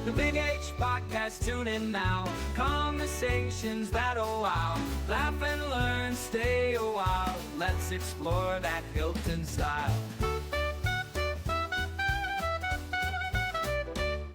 The Big H Podcast, tune in now. Conversations that'll wow. Laugh and learn, stay a while. Let's explore that Hilton style.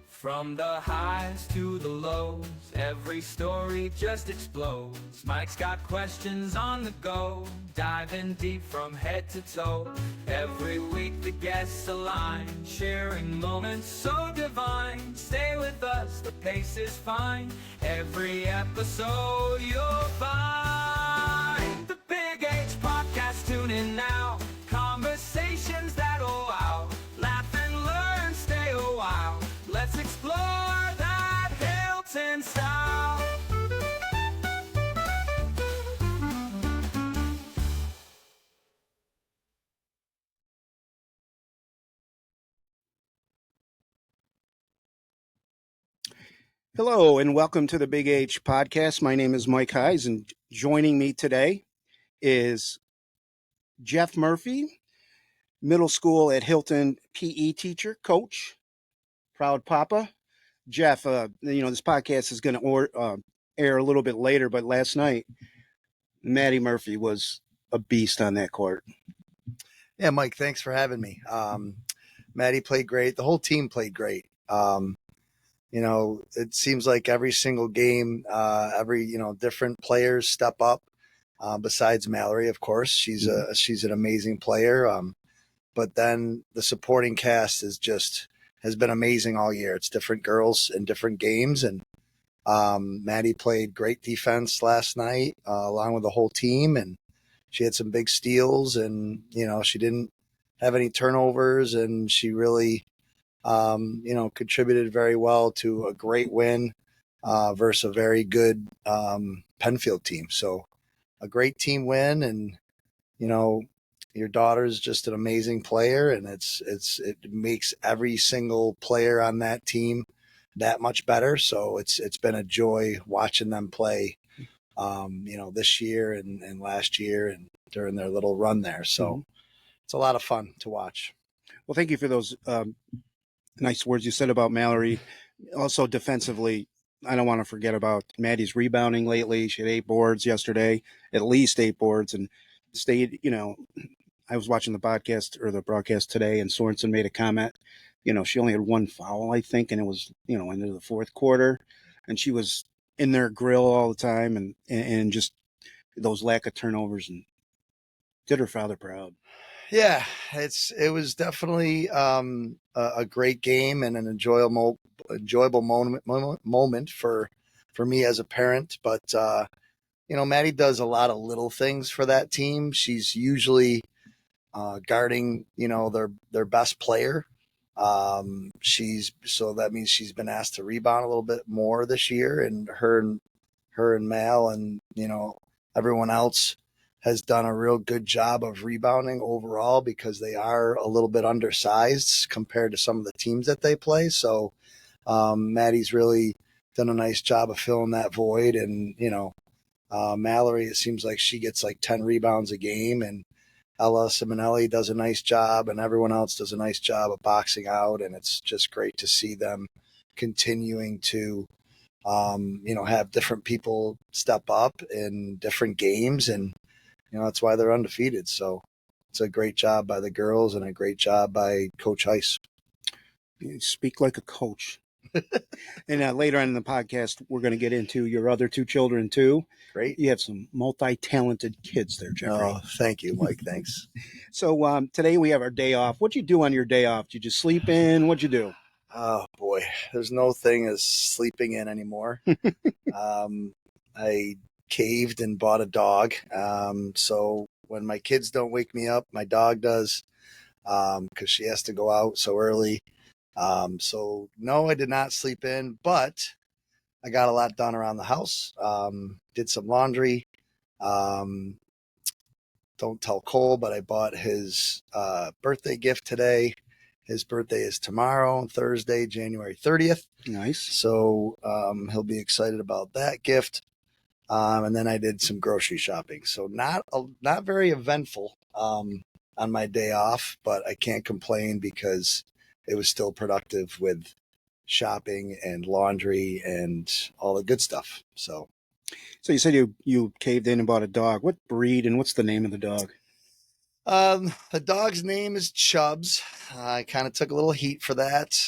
From the highs to the lows, every story just explodes. Mike's got questions on the go, diving deep from head to toe. Every week the guests align, sharing moments so divine. Stay with us, the pace is fine. Every episode you'll find. The Big H Podcast, tune in now. Conversations that'll wow. Laugh and learn, stay a while. Let's explore that Hilton style. Hello and welcome to the Big H Podcast. My name is Mike Hayes, and joining me today is Jeff Murphy, middle school at Hilton PE teacher, coach, proud papa. Jeff, this podcast is going to air a little bit later, but last night, Maddie Murphy was a beast on that court. Yeah, Mike, thanks for having me. Maddie played great. The whole team played great. It seems like every single game, different players step up. Besides Mallory, of course, she's an amazing player. But then the supporting cast has been amazing all year. It's different girls in different games, and Maddie played great defense last night along with the whole team, and she had some big steals, and she didn't have any turnovers, and she really contributed very well to a great win versus a very good Penfield team. So a great team win, and your daughter's just an amazing player, and it makes every single player on that team that much better. So it's been a joy watching them play, this year and last year and during their little run there. So It's a lot of fun to watch. Well, thank you for those nice words you said about Mallory. Also defensively, I don't want to forget about Maddie's rebounding lately. She had 8 boards yesterday, at least 8 boards, and stayed, I was watching the podcast or the broadcast today, and Sorensen made a comment. She only had 1 foul, I think, and it was, into the fourth quarter, and she was in their grill all the time, and just those lack of turnovers, and did her father proud. Yeah, it was definitely a great game and an enjoyable moment for me as a parent. But Maddie does a lot of little things for that team. She's usually guarding their best player. So that means she's been asked to rebound a little bit more this year, and her and Mal and everyone else has done a real good job of rebounding overall, because they are a little bit undersized compared to some of the teams that they play. So Maddie's really done a nice job of filling that void. And, Mallory, it seems like she gets like 10 rebounds a game, and Ella Simonelli does a nice job, and everyone else does a nice job of boxing out. And it's just great to see them continuing to, have different people step up in different games, and that's why they're undefeated. So it's a great job by the girls and a great job by Coach Heiss. You speak like a coach. And later on in the podcast, we're going to get into your other 2 children too. Great. You have some multi-talented kids there, Jabberin. Oh, thank you, Mike. Thanks. So today we have our day off. What'd you do on your day off? Did you just sleep in? What'd you do? Oh, boy. There's no thing as sleeping in anymore. I caved and bought a dog. So when my kids don't wake me up, my dog does, because she has to go out so early. So no, I did not sleep in, but I got a lot done around the house. Did some laundry. Don't tell Cole, but I bought his birthday gift today. His birthday is tomorrow, Thursday, January 30th. Nice. So he'll be excited about that gift. And then I did some grocery shopping. So not very eventful on my day off, but I can't complain because it was still productive with shopping and laundry and all the good stuff. So So you said you caved in and bought a dog. What breed and what's the name of the dog? the dog's name is Chubbs. I kind of took a little heat for that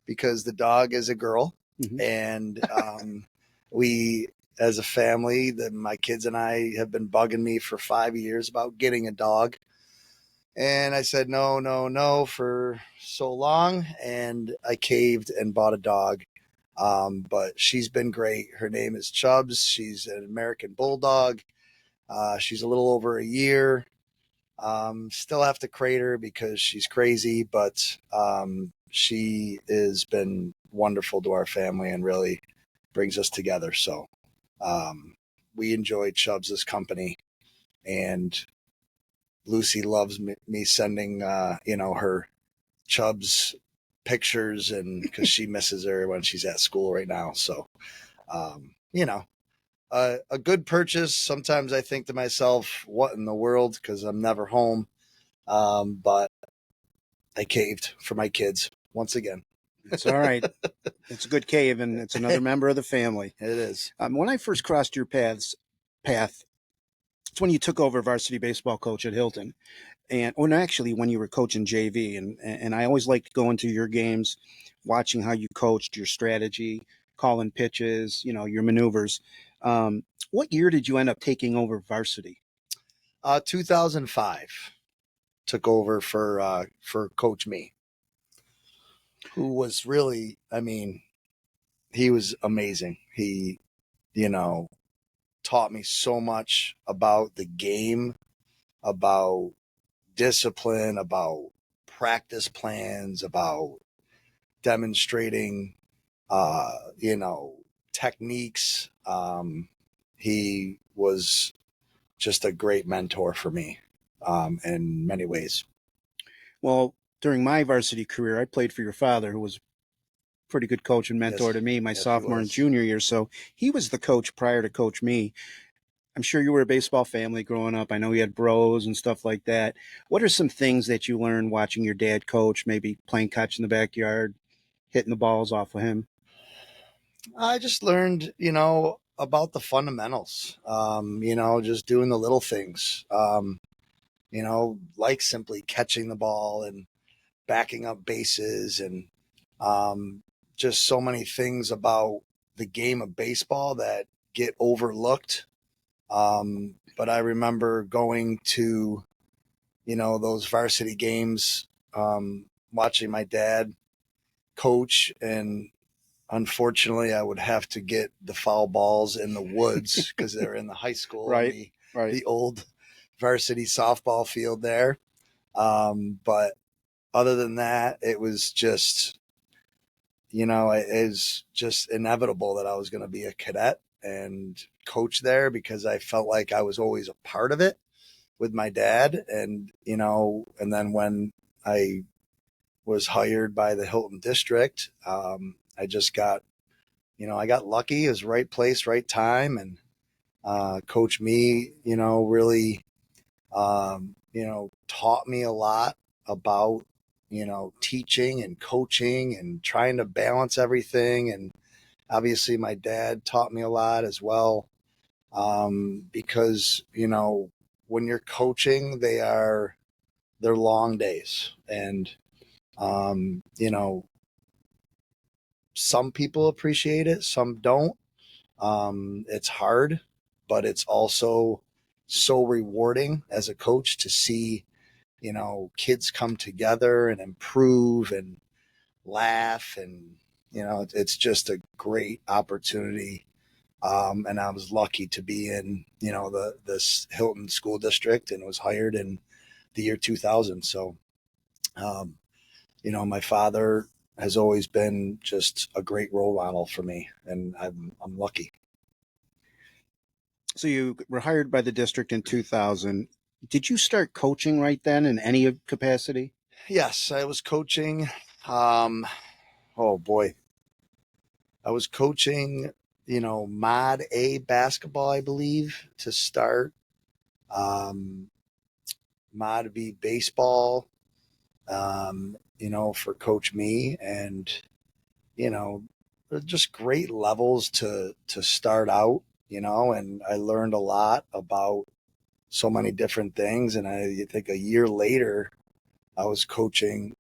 because the dog is a girl. Mhm. And we, as a family, my kids and I have been bugging me for 5 years about getting a dog. And I said, no, no, no for so long. And I caved and bought a dog. But she's been great. Her name is Chubbs. She's an American Bulldog. She's a little over a year. Still have to crate her because she's crazy, but she has been wonderful to our family and really brings us together. So we enjoy Chubbs' company, and Lucy loves me sending, her Chubbs pictures, and because she misses her when she's at school right now. So, a good purchase. Sometimes I think to myself, what in the world? Because I'm never home. But I caved for my kids once again. It's all right. It's a good cave, and it's another member of the family. It is. When I first crossed your path, it's when you took over varsity baseball coach at Hilton, and actually when you were coaching JV, and I always liked going to your games, watching how you coached, your strategy, calling pitches, your maneuvers. What year did you end up taking over varsity? 2005 took over for Coach Me, who was really, he was amazing. He, taught me so much about the game, about discipline, about practice plans, about demonstrating, techniques. He was just a great mentor for me in many ways. Well, during my varsity career, I played for your father, who was a pretty good coach and mentor to me my sophomore and junior year. So he was the coach prior to Coach Me. I'm sure you were a baseball family growing up. I know you had bros and stuff like that. What are some things that you learned watching your dad coach, maybe playing catch in the backyard, hitting the balls off of him? I just learned, about the fundamentals, just doing the little things, like simply catching the ball and backing up bases, and just so many things about the game of baseball that get overlooked. But I remember going to, those varsity games, watching my dad coach, and unfortunately I would have to get the foul balls in the woods because they're in the high school, Right. the old varsity softball field there. But other than that, it was just, it is just inevitable that I was going to be a cadet and coach there because I felt like I was always a part of it with my dad. And, and then when I was hired by the Hilton district, I just got, I got lucky. It was right place, right time. And Coach Me, really, taught me a lot about, teaching and coaching and trying to balance everything. And obviously my dad taught me a lot as well. Because, when you're coaching, they're long days. And, some people appreciate it, some don't. It's hard, but it's also so rewarding as a coach to see, kids come together and improve and laugh. And, it's just a great opportunity. And I was lucky to be in, this Hilton school district, and was hired in the year 2000. So, my father has always been just a great role model for me, and I'm lucky. So you were hired by the district in 2000. Did you start coaching right then in any capacity? Yes, I was coaching. Oh boy, I was coaching, Mod A basketball, I believe, to start. Mod B baseball. for Coach Me, and you know, they're just great levels to start out, and I learned a lot about so many different things. And I think a year later, I was coaching,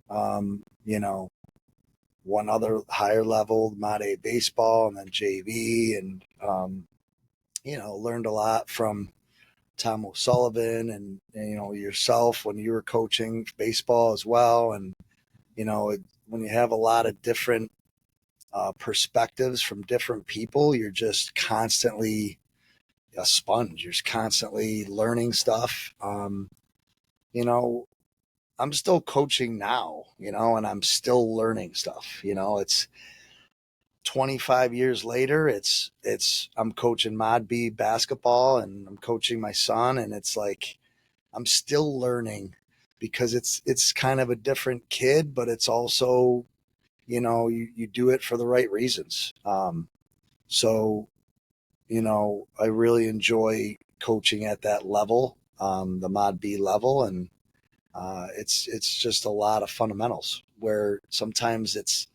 one other higher level, Mod A baseball, and then JV, and learned a lot from Tom O'Sullivan and yourself when you were coaching baseball as well. And when you have a lot of different perspectives from different people, you're just constantly a sponge. You're just constantly learning stuff. You know, I'm still coaching now, and I'm still learning stuff. It's 25 years later. I'm coaching Mod B basketball, and I'm coaching my son, and it's like I'm still learning because it's kind of a different kid, but it's also, you do it for the right reasons. So, I really enjoy coaching at that level, the Mod B level, and it's just a lot of fundamentals where sometimes it's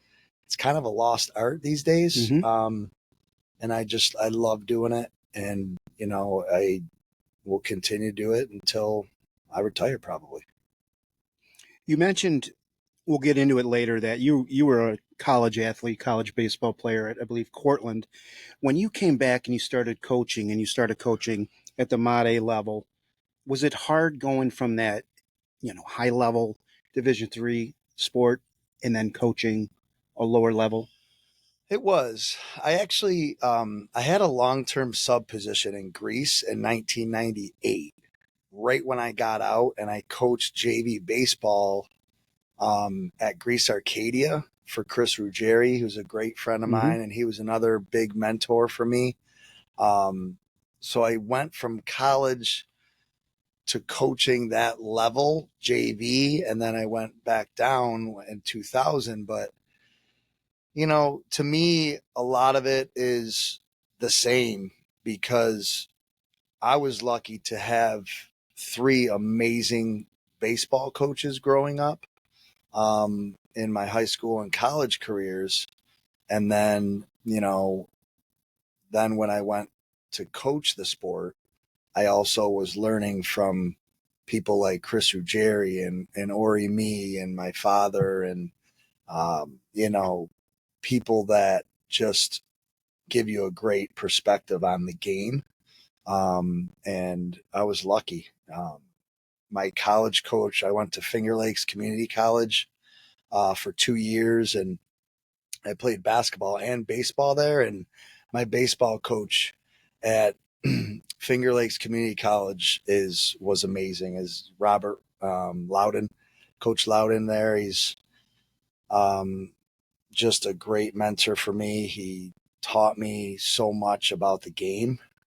kind of a lost art these days. And I love doing it, and I will continue to do it until I retire, probably. You mentioned, we'll get into it later, that you were a college athlete, college baseball player at, I believe, Cortland. When you came back and you started coaching at the Mod A level, was it hard going from that, high level Division III sport and then coaching a lower level? It was. I actually I had a long-term sub position in Greece in 1998, right when I got out, and I coached JV baseball at Greece Arcadia for Chris Ruggieri, who's a great friend of Mm-hmm. mine, and he was another big mentor for me. Um, so I went from college to coaching that level, JV, and then I went back down in 2000. But, to me, a lot of it is the same because I was lucky to have three amazing baseball coaches growing up in my high school and college careers. And then when I went to coach the sport, I also was learning from people like Chris Ruggieri and Ori Me and my father, and, people that just give you a great perspective on the game. And I was lucky. My college coach, I went to Finger Lakes Community College for 2 years, and I played basketball and baseball there. And my baseball coach at Finger Lakes Community College was amazing. Is Robert Loudon, Coach Loudon there. He's um, just a great mentor for me. He taught me so much about the game,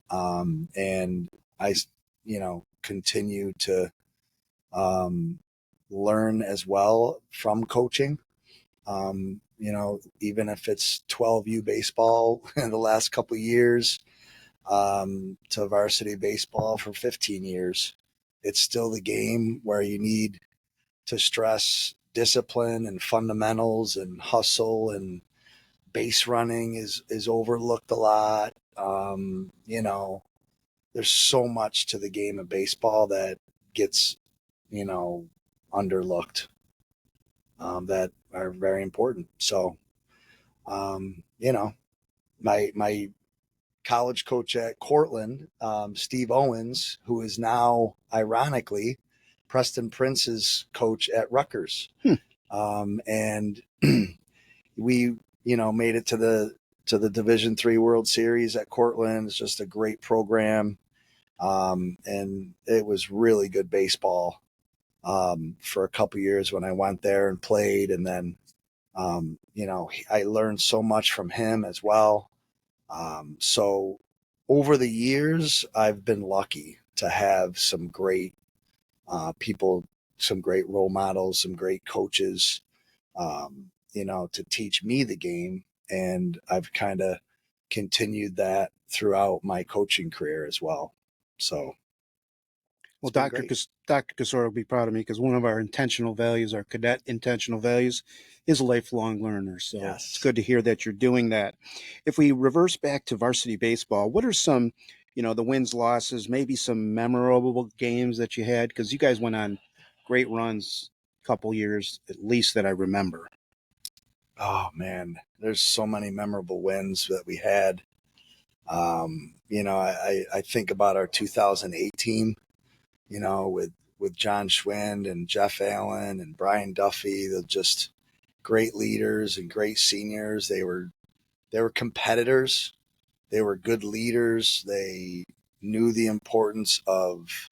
and I, continue to learn as well from coaching. Even if it's 12U baseball in the last couple of years, to varsity baseball for 15 years, it's still the game where you need to stress discipline and fundamentals and hustle, and base running is overlooked a lot. There's so much to the game of baseball that gets, you know, underlooked, that are very important. So, my college coach at Cortland, Steve Owens, who is now, ironically, Preston Prince's coach at Rutgers. And we, made it to the Division III World Series at Cortland. It's just a great program. And it was really good baseball for a couple years when I went there and played. And then, I learned so much from him as well. So over the years, I've been lucky to have some great people, some great role models, some great coaches, to teach me the game. And I've kind of continued that throughout my coaching career as well. So, Well, been great. Dr. Casor will be proud of me because one of our intentional values, our cadet intentional values, is lifelong learners. So it's Yes. good to hear that you're doing that. If we reverse back to varsity baseball, what are some, the wins, losses, maybe some memorable games that you had? Because you guys went on great runs a couple years, at least that I remember. Oh man, there's so many memorable wins that we had. I think about our 2008 team, with John Schwind and Jeff Allen and Brian Duffy. They're just great leaders and great seniors. They were competitors. They were good leaders. They knew the importance of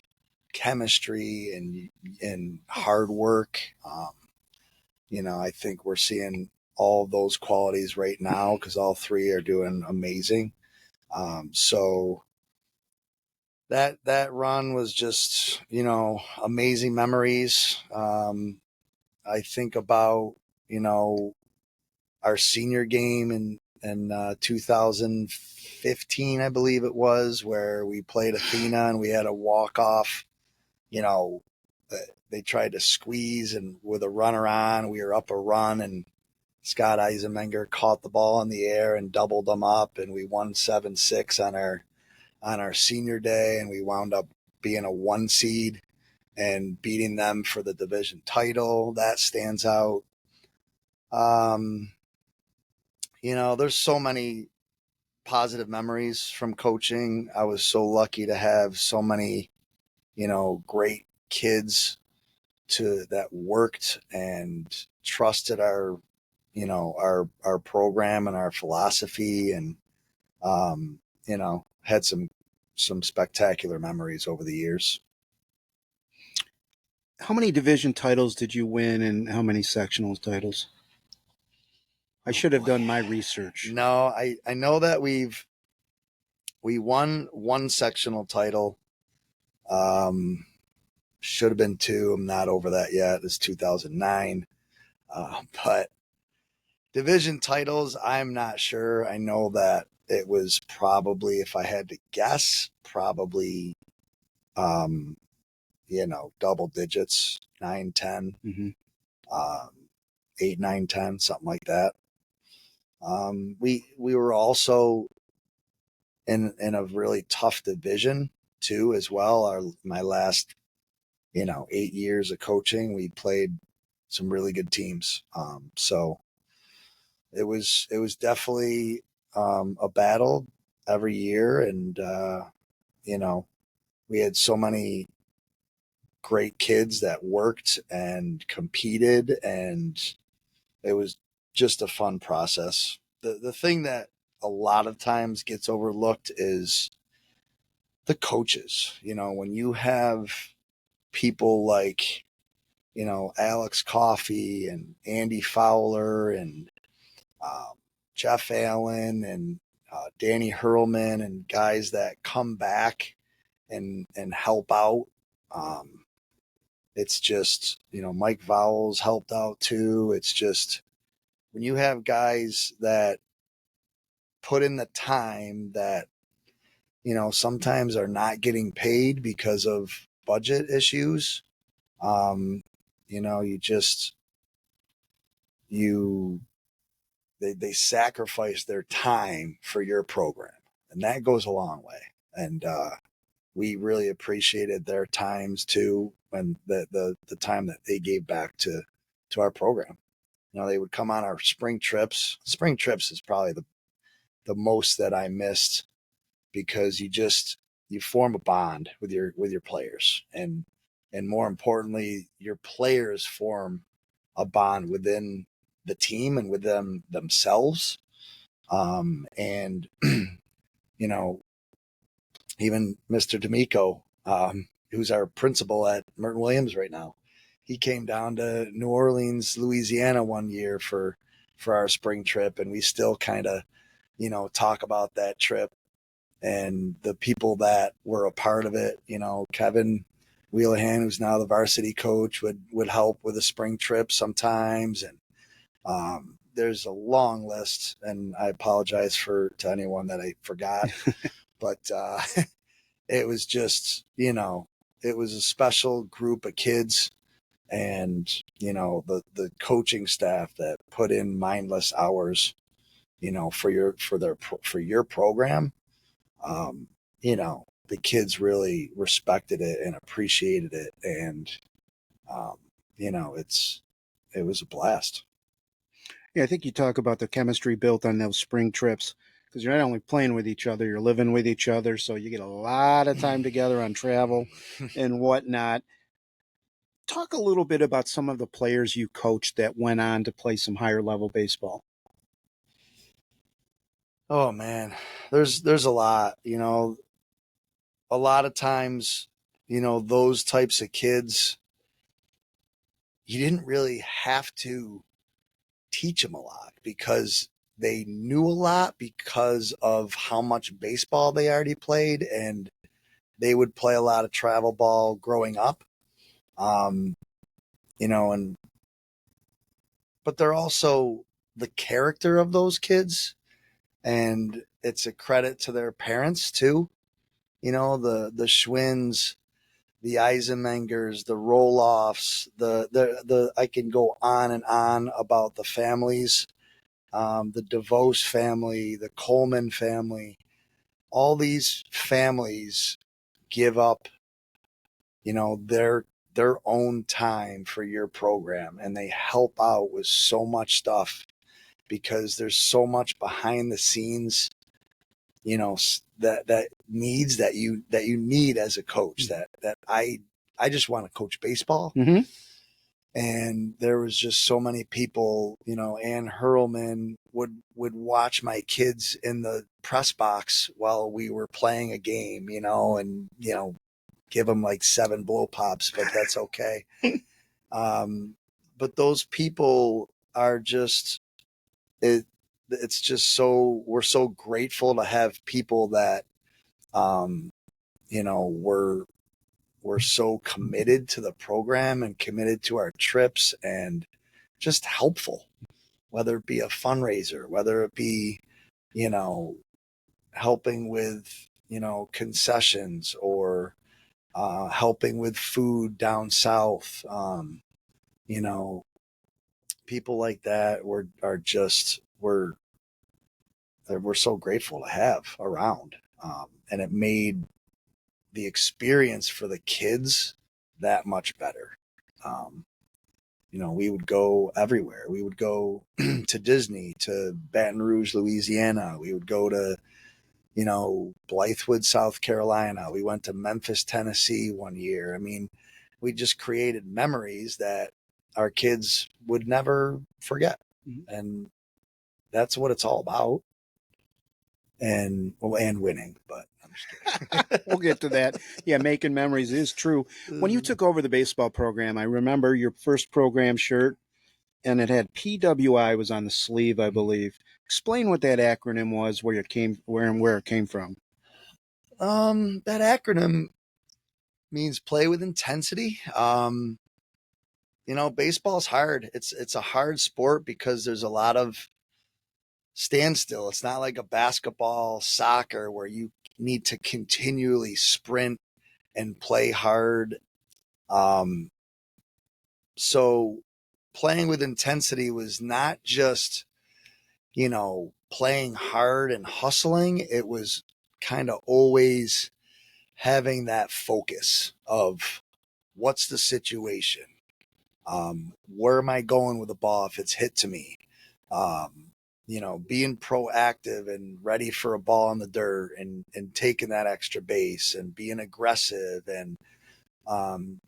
chemistry and hard work. I think we're seeing all those qualities right now because all three are doing amazing. So that run was just amazing memories. I think about our senior game in 2015, I believe it was, where we played Athena and we had a walk off. You know, they tried to squeeze and with a runner on, we were up a run and Scott Eisenmenger caught the ball in the air and doubled them up, and we won 7-6 on our senior day, and we wound up being a 1 seed and beating them for the division title. That stands out. Um, there's so many positive memories from coaching. I was so lucky to have so many, great kids that worked and trusted our program and our philosophy, and had some spectacular memories over the years. How many division titles did you win and how many sectional titles? I should have done my research. No, I know that we won one sectional title. Should have been two. I'm not over that yet. It's 2009. But division titles, I'm not sure. I know that it was probably, if I had to guess, probably, double digits, 9, 10, Mm-hmm. 8, 9, 10, something like that. We were also in a really tough division too, as well. My last 8 years of coaching, we played some really good teams. So it was definitely a battle every year, and we had so many great kids that worked and competed, and it was just a fun process. The thing that a lot of times gets overlooked is the coaches. When you have people like, Alex Coffey and Andy Fowler and Jeff Allen and Danny Hurlman and guys that come back and help out. It's just, Mike Vowles helped out too. It's just when you have guys that put in the time that, sometimes are not getting paid because of budget issues. You just, they sacrifice their time for your program, and that goes a long way. And we really appreciated their times too, and the time that they gave back to our program. They would come on our spring trips. Spring trips is probably the most that I missed, because you form a bond with your players, and more importantly, your players form a bond within the team and with themselves. And even Mr. D'Amico, who's our principal at Merton Williams right now, he came down to New Orleans, Louisiana one year for our spring trip, and we still kind of talk about that trip and the people that were a part of it. Kevin Wheelahan, who's now the varsity coach, would help with the spring trip sometimes, and there's a long list, and I apologize to anyone that I forgot, but it was just it was a special group of kids, and the coaching staff that put in mindless hours, for your program. um, the kids really respected it and appreciated it, and um, it was a blast. Yeah, I think you talk about the chemistry built on those spring trips because you're not only playing with each other, you're living with each other. So you get a lot of time together on travel and whatnot. Talk a little bit about some of the players you coached that went on to play some higher level baseball. Oh man, there's a lot. A lot of times, those types of kids, you didn't really have to teach them a lot because they knew a lot because of how much baseball they already played, and they would play a lot of travel ball growing up. Um, and but they're also the character of those kids, and it's a credit to their parents too. The Schwinns, the Eisenmengers, the Roloffs, the I can go on and on about the families, the DeVos family, the Coleman family. All these families give up, their own time for your program, and they help out with so much stuff because there's so much behind the scenes, that needs that you need as a coach, that I just want to coach baseball. Mm-hmm. And there was just so many people. Ann Hurlman would watch my kids in the press box while we were playing a game, and give them like 7 blow pops, but that's okay. But those people are just it. It's just we're so grateful to have people that um, we're so committed to the program and committed to our trips and just helpful, whether it be a fundraiser, whether it be, you know, helping with, concessions, or helping with food down south. You know, People like that we're so grateful to have around. And it made the experience for the kids that much better. Um, we would go everywhere. We would go to Disney, to Baton Rouge, Louisiana. We would go to, Blythewood, South Carolina. We went to Memphis, Tennessee one year. I mean, we just created memories that our kids would never forget. Mm-hmm. And that's what it's all about. And winning, but I'm just kidding. We'll get to that. Yeah, making memories is true. When you took over the baseball program, I remember your first program shirt, and it had PWI was on the sleeve, I believe. Explain what that acronym was, where it came from. That acronym means play with intensity. Baseball is hard. It's a hard sport because there's a lot of standstill. It's not like a basketball, soccer, where you need to continually sprint and play hard. So playing with intensity was not just, playing hard and hustling. It was kind of always having that focus of what's the situation? Where am I going with the ball if it's hit to me? Being proactive and ready for a ball in the dirt, and taking that extra base, and being aggressive, and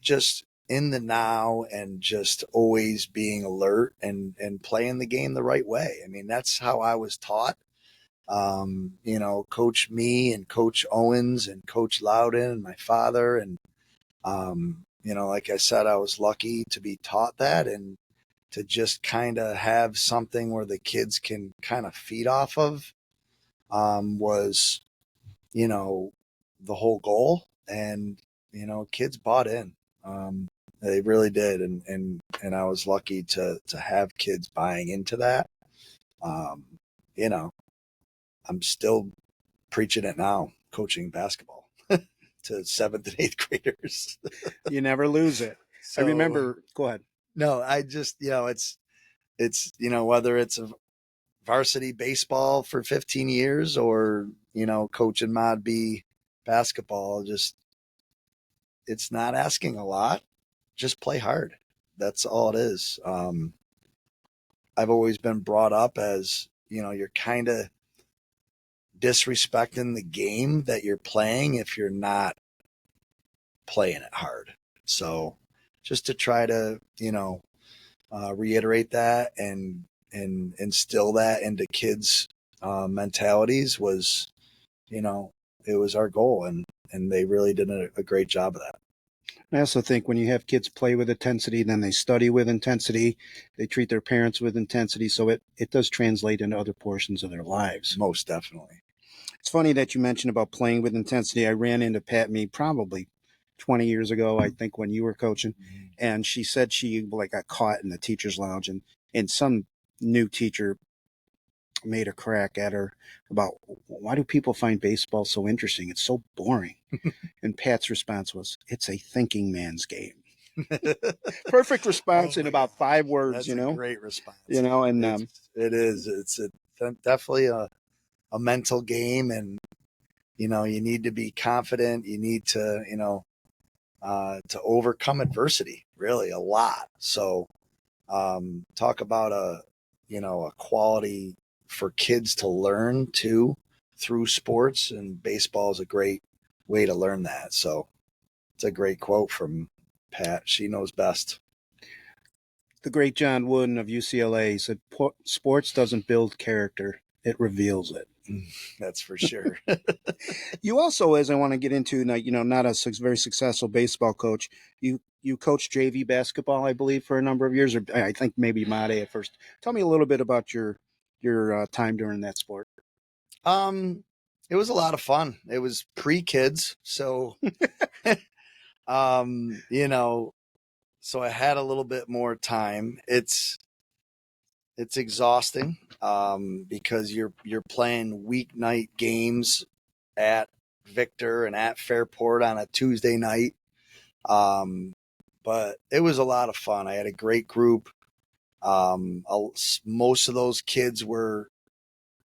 just in the now, and just always being alert, and playing the game the right way. I mean, that's how I was taught. Coach me and Coach Owens and Coach Loudon and my father. And, like I said, I was lucky to be taught that, and to just kind of have something where the kids can kind of feed off of, was, the whole goal. And, kids bought in. They really did. And I was lucky to have kids buying into that. Um, I'm still preaching it now, coaching basketball. to seventh and eighth graders. You never lose it. So, I remember. Go ahead. No, I just, it's, whether it's a varsity baseball for 15 years or, coaching Mod B basketball, just, it's not asking a lot. Just play hard. That's all it is. I've always been brought up as, you're kind of disrespecting the game that you're playing if you're not playing it hard. So just to try to, reiterate that and instill that into kids' mentalities was, it was our goal, and they really did a great job of that. I also think when you have kids play with intensity, then they study with intensity, they treat their parents with intensity, so it does translate into other portions of their lives. Most definitely. It's funny that you mentioned about playing with intensity. I ran into Pat Mead probably 20 years ago, I think, when you were coaching, and she said she got caught in the teacher's lounge, and some new teacher made a crack at her about, why do people find baseball so interesting? It's so boring. And Pat's response was, it's a thinking man's game. Perfect response in about 5 words. That's a great response. And it is. It's definitely a mental game, and you need to be confident. You need to to overcome adversity, really a lot. So talk about a quality for kids to learn too through sports, and baseball is a great way to learn that. So it's a great quote from Pat. She knows best. The great John Wooden of UCLA said, sports doesn't build character, it reveals it. That's for sure. You also, as I want to get into, not a very successful baseball coach, you coached JV basketball, I believe, for a number of years, or I think maybe Made at first. Tell me a little bit about your time during that sport. It was a lot of fun. It was pre-kids, so so I had a little bit more time. It's exhausting because you're playing weeknight games at Victor and at Fairport on a Tuesday night. But it was a lot of fun. I had a great group. Most of those kids were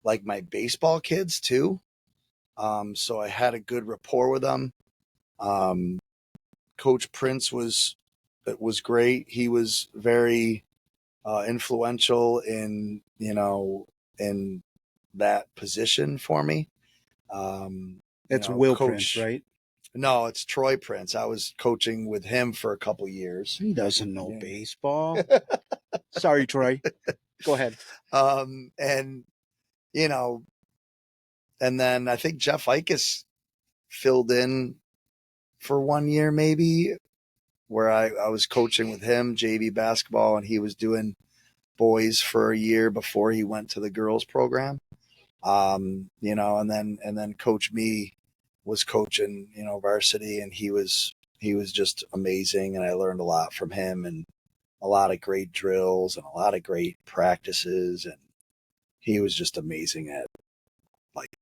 like my baseball kids too. So I had a good rapport with them. Coach Prince was great. He was very influential in in that position for me. It's Will Prince, right? No, it's Troy Prince. I was coaching with him for a couple years. He doesn't know baseball. Sorry, Troy. Go ahead. And and then I think Jeff Ickes filled in for 1 year maybe, where I was coaching with him JV basketball, and he was doing boys for a year before he went to the girls program. And then Coach Me was coaching, varsity, and he was just amazing. And I learned a lot from him, and a lot of great drills and a lot of great practices. And he was just amazing at like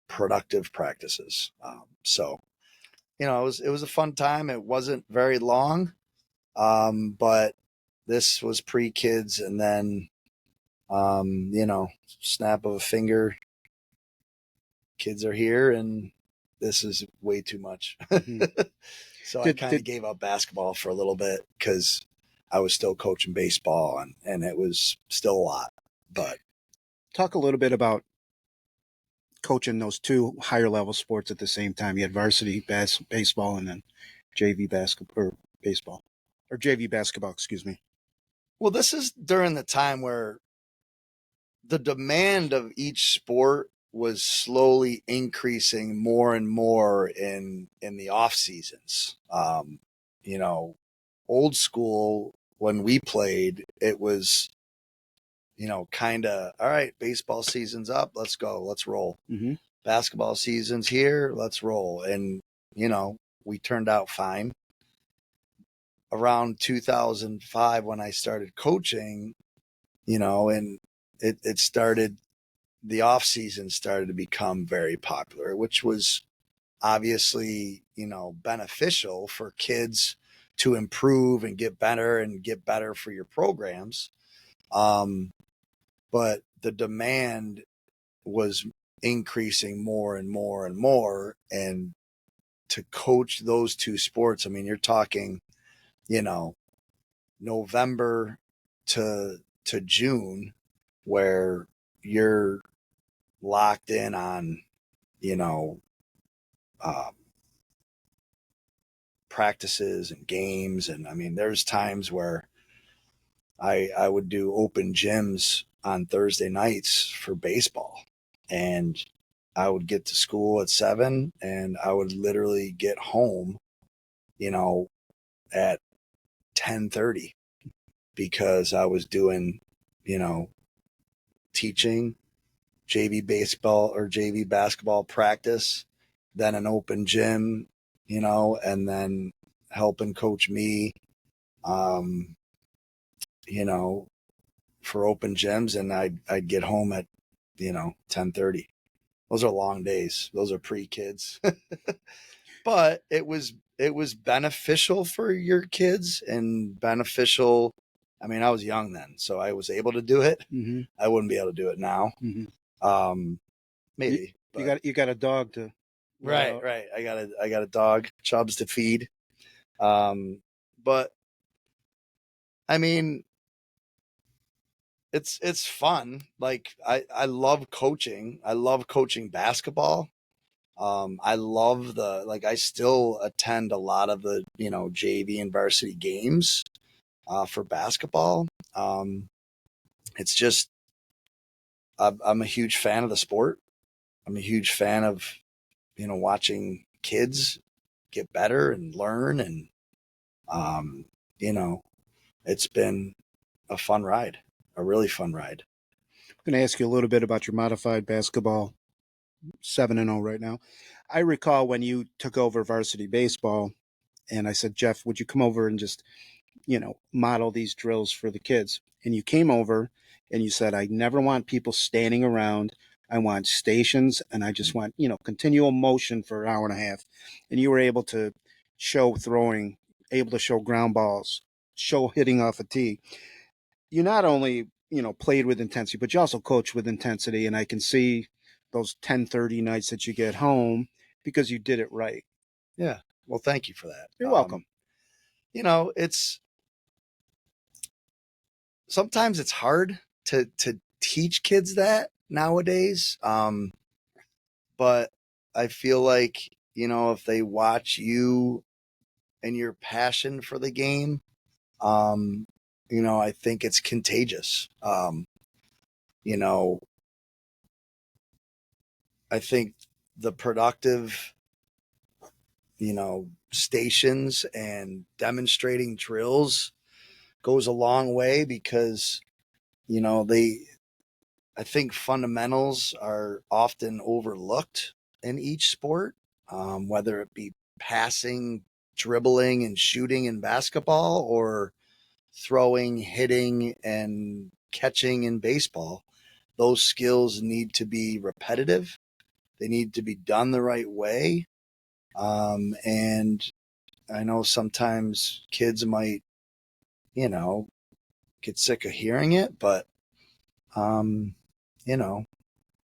productive practices. So, it was a fun time. It wasn't very long. But this was pre-kids, and then, snap of a finger, kids are here, and this is way too much. So I kind of gave up basketball for a little bit because I was still coaching baseball, and it was still a lot. But talk a little bit about coaching those two higher level sports at the same time. You had varsity baseball and then JV basketball or baseball or JV basketball, excuse me. Well, this is during the time where the demand of each sport was slowly increasing more and more in the off seasons. Old school, when we played, it was, kind of, all right, baseball season's up. Let's go. Let's roll. Mm-hmm. Basketball season's here. Let's roll. And, we turned out fine. Around 2005, when I started coaching, and it started, the off season started to become very popular, which was obviously, beneficial for kids to improve and get better for your programs. But the demand was increasing more and more and more. And to coach those two sports, I mean, you're talking, November to June, where you're locked in on, um, practices and games. And I mean, there's times where I would do open gyms on Thursday nights for baseball, and I would get to school at 7 and I would literally get home, at 10:30 because I was doing, teaching JV baseball or JV basketball practice, then an open gym, and then helping coach me, um, you know, for open gyms, and I'd get home at 10:30. Those are long days. Those are pre-kids. But it was beneficial for your kids and beneficial. I mean, I was young then, so I was able to do it. Mm-hmm. I wouldn't be able to do it now. Mm-hmm. Maybe. You got a dog to Right. I got a dog, Chubbs, to feed. But I mean, it's fun. Like I love coaching. I love coaching basketball. I love I still attend a lot of the, JV and varsity games for basketball. It's just, I'm a huge fan of the sport. I'm a huge fan of, watching kids get better and learn. And, you know, it's been a fun ride, a really fun ride. I'm going to ask you a little bit about your modified basketball, 7-0 right now. I recall when you took over varsity baseball, and I said, Jeff, would you come over and just, model these drills for the kids? And you came over and you said, I never want people standing around. I want stations, and I just want, continual motion for an hour and a half. And you were able to show throwing, able to show ground balls, show hitting off a tee. You not only, played with intensity, but you also coached with intensity. And I can see those 10:30 nights that you get home because you did it right. Yeah. Well, thank you for that. You're welcome. It's sometimes it's hard to teach kids that nowadays. But I feel like, if they watch you and your passion for the game, I think it's contagious. You know, I think the productive, stations and demonstrating drills goes a long way because, I think fundamentals are often overlooked in each sport, whether it be passing, dribbling, and shooting in basketball, or throwing, hitting, and catching in baseball. Those skills need to be repetitive. They need to be done the right way. And I know sometimes kids might, get sick of hearing it, but, um,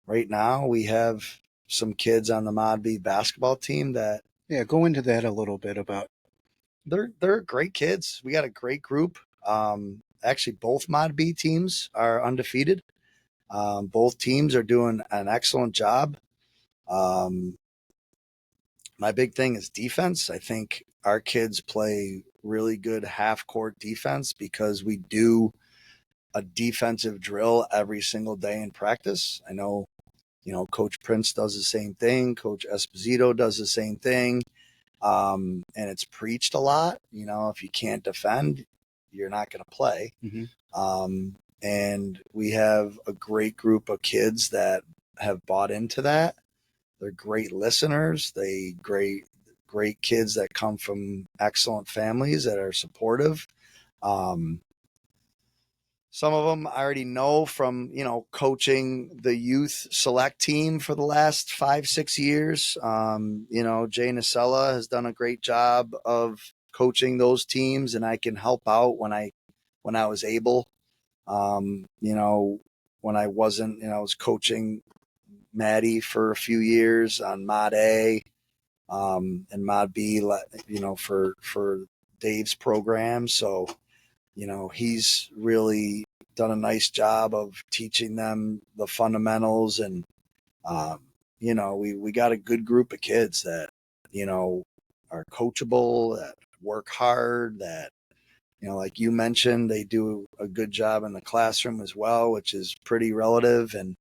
right now we have some kids on the Mod B basketball team that Yeah, go into that a little bit about. they're great kids. We got a great group. Actually, both Mod B teams are undefeated. Both teams are doing an excellent job. Um, my big thing is defense. I think our kids play really good half court defense because we do a defensive drill every single day in practice. I know, Coach Prince does the same thing. Coach Esposito does the same thing. And it's preached a lot. If you can't defend, you're not going to play. Mm-hmm. And we have a great group of kids that have bought into that. They're great listeners. Great kids that come from excellent families that are supportive. Some of them I already know from, coaching the youth select team for the last 5, 6 years. Jay Nacella has done a great job of coaching those teams, and I can help out when I was able. When I wasn't, I was coaching Maddie for a few years on Mod A, and Mod B, for Dave's program. So, he's really done a nice job of teaching them the fundamentals. And, we got a good group of kids that, are coachable, that work hard, that, like you mentioned, they do a good job in the classroom as well, which is pretty relative. And,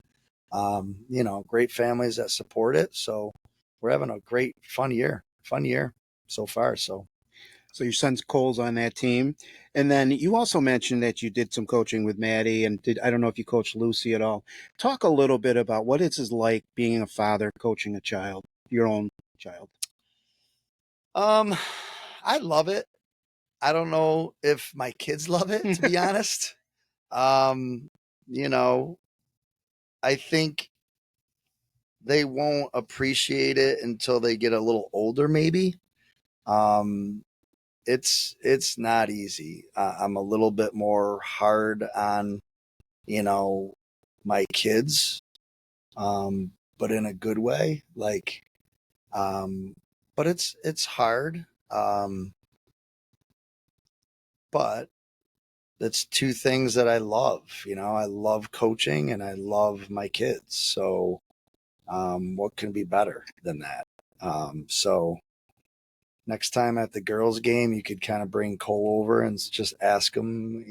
great families that support it. So we're having a great, fun year so far. So So your son's Cole's on that team. And then you also mentioned that you did some coaching with Maddie and I don't know if you coached Lucy at all. Talk a little bit about what it's like being a father coaching a child, your own child. I love it. I don't know if my kids love it, to be honest. Um, I think they won't appreciate it until they get a little older, maybe. Um, it's not easy. I'm a little bit more hard on, my kids, but in a good way. Like, but it's hard. But that's two things that I love. I love coaching and I love my kids. So, what can be better than that? So next time at the girls' game, you could kind of bring Cole over and just ask him,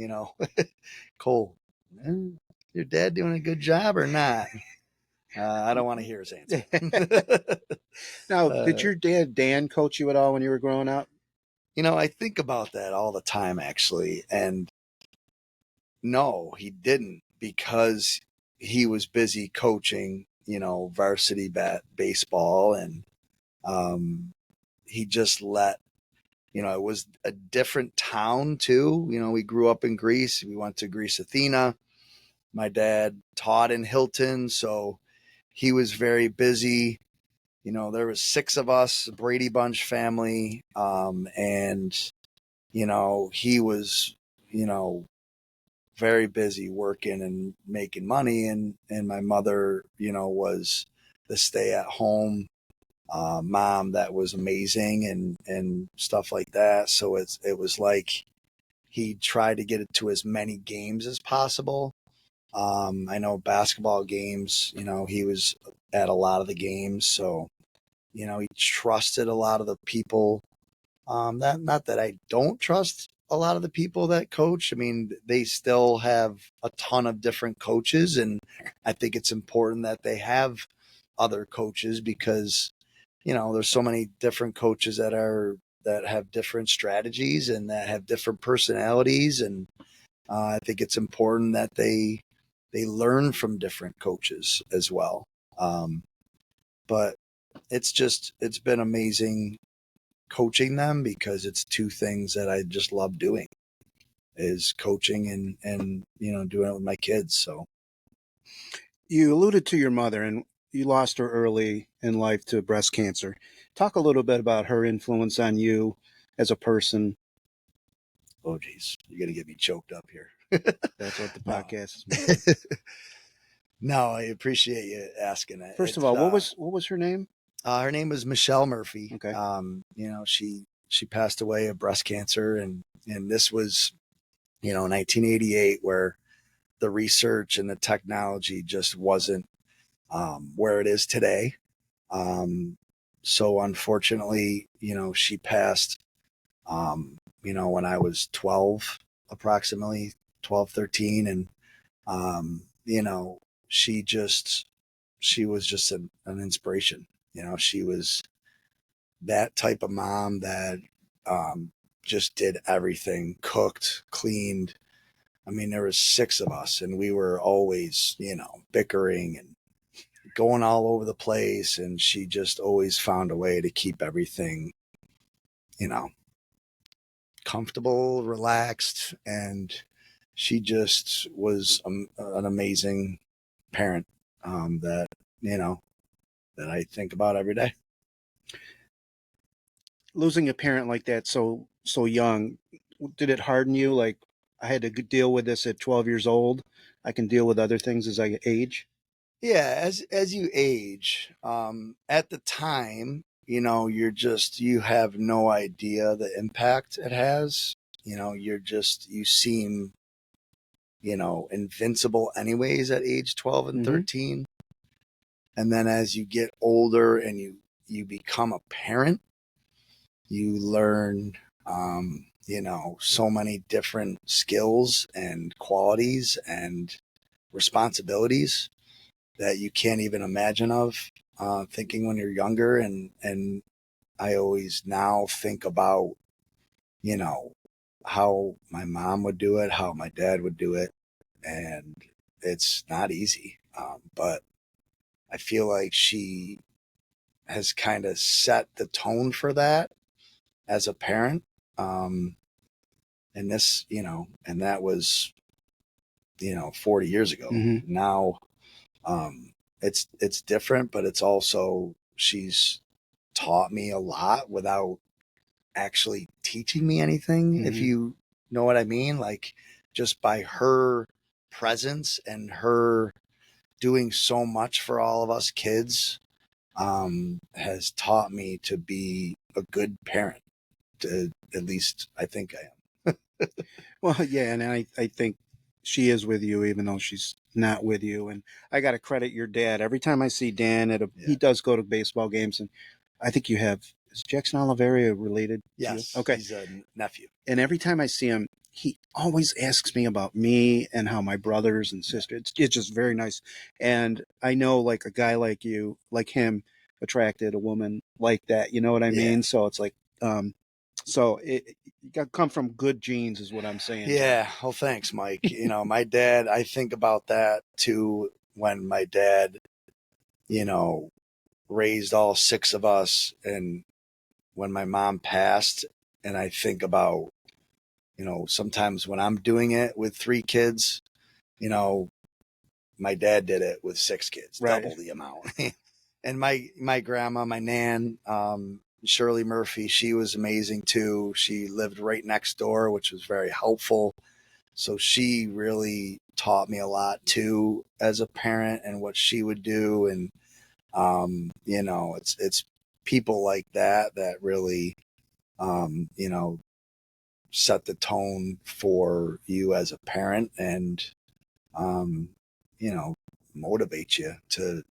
Cole, your dad doing a good job or not? I don't want to hear his answer. Now, did your dad, Dan, coach you at all when you were growing up? I think about that all the time, actually. And no, he didn't, because he was busy coaching, varsity baseball. And he just let, it was a different town too. We grew up in Greece. We went to Greece Athena. My dad taught in Hilton, so he was very busy. There was 6 of us, Brady Bunch family, and he was, very busy working and making money, and my mother, was the stay at home mom that was amazing, and stuff like that. So it was like he tried to get it to as many games as possible. I know basketball games, he was at a lot of the games. So, he trusted a lot of the people. That not that I don't trust a lot of the people that coach. I mean, they still have a ton of different coaches, and I think it's important that they have other coaches, because there's so many different coaches that have different strategies and that have different personalities. And I think it's important that they learn from different coaches as well. But it's been amazing coaching them, because it's two things that I just love doing, is coaching and doing it with my kids. So You alluded to your mother, and you lost her early in life to breast cancer. Talk a little bit about her influence on you as a person. oh geez, you're gonna get me choked up here. That's what the No. podcast is meant for. No, I appreciate you asking it. First of all, what was her name? Her name was Michelle Murphy. Okay. She passed away of breast cancer, and this was 1988, where the research and the technology just wasn't where it is today. So unfortunately, she passed when I was 12, approximately 12, 13. And she was just an inspiration. She was that type of mom that just did everything, cooked, cleaned. I mean, there was 6 of us, and we were always, bickering and going all over the place. And she just always found a way to keep everything, comfortable, relaxed. And she just was an amazing parent, that, that I think about every day. Losing a parent like that so young, did it harden you? Like, I had to deal with this at 12 years old. I can deal with other things as I age. Yeah, as you age, at the time, you have no idea the impact it has. You seem, invincible anyways at age 12 and Mm-hmm. 13. And then as you get older and you become a parent, you learn, so many different skills and qualities and responsibilities that you can't even imagine of, thinking when you're younger. And I always now think about, you know, how my mom would do it, how my dad would do it. And it's not easy. But I feel like she has kind of set the tone for that as a parent. Um, and this, and that was, 40 years ago. Mm-hmm. Now, it's different, but it's also, she's taught me a lot without actually teaching me anything, if Mm-hmm. you know what I mean. Like, just by her presence and her doing so much for all of us kids, has taught me to be a good parent. At least I think I am. Well, yeah, and I think she is with you, even though she's not with you. And I got to credit your dad. Every time I see Dan he Yeah. does go to baseball games, and I think you have, is Jackson Oliveria related to you? Yes, Okay. he's a nephew. And every time I see him, he always asks me about me and how my brothers and sisters. It's just very nice. And I know, like, a guy like you, like him, attracted a woman like that. You know what I Yeah. mean? So it's like, you got to come from good genes, is what I'm saying. Yeah. Well, thanks, Mike. My dad, I think about that too, when my dad, you know, raised all six of us, and when my mom passed, and I think about, sometimes when I'm doing it with three kids, you know, my dad did it with six kids, Right. double the amount. And my grandma, my nan, Shirley Murphy, she was amazing too. She lived right next door, which was very helpful. So she really taught me a lot too as a parent, and what she would do. And it's people like that that really, set the tone for you as a parent, and um, you know, motivate you to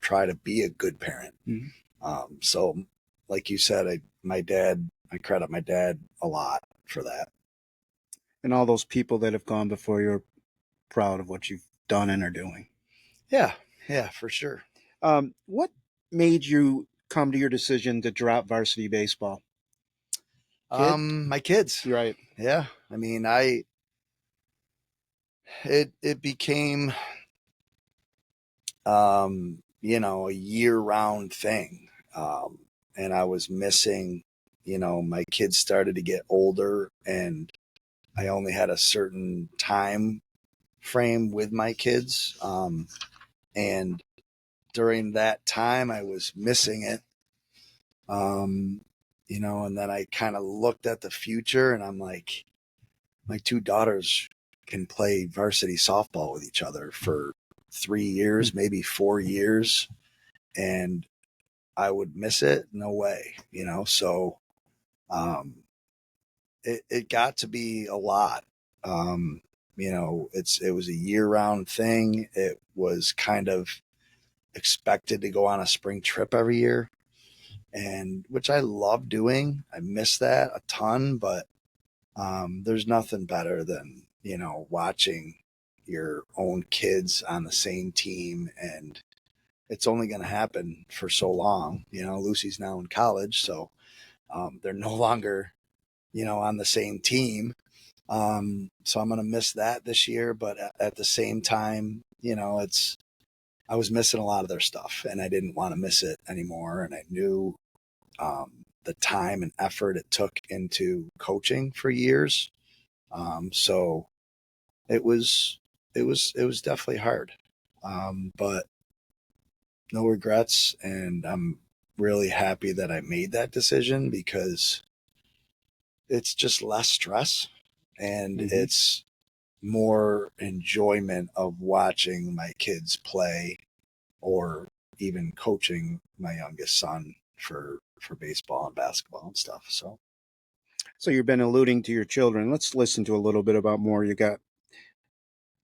try to be a good parent. Mm-hmm. So, like you said, I credit my dad a lot for that. And all those people that have gone before you are proud of what you've done and are doing. Yeah, yeah, for sure. What made you come to your decision to drop varsity baseball? Kid? My kids. You're right. Yeah, I mean, it became, a year round thing. And I was missing, my kids started to get older, and I only had a certain time frame with my kids. And during that time, I was missing it. And then I kind of looked at the future, and I'm like, my two daughters can play varsity softball with each other for 3 years, maybe 4 years. And I would miss it. No way, So, it got to be a lot. It was a year round thing. It was kind of expected to go on a spring trip every year, and which I love doing. I miss that a ton, but there's nothing better than, watching your own kids on the same team. And it's only going to happen for so long. Lucy's now in college, so they're no longer, on the same team. So I'm going to miss that this year, but at the same time, I was missing a lot of their stuff, and I didn't want to miss it anymore. And I knew, the time and effort it took into coaching for years. So it was definitely hard. But no regrets, and I'm really happy that I made that decision because it's just less stress and it's more enjoyment of watching my kids play or even coaching my youngest son for baseball and basketball and stuff. So you've been alluding to your children. Let's listen to a little bit about more. You got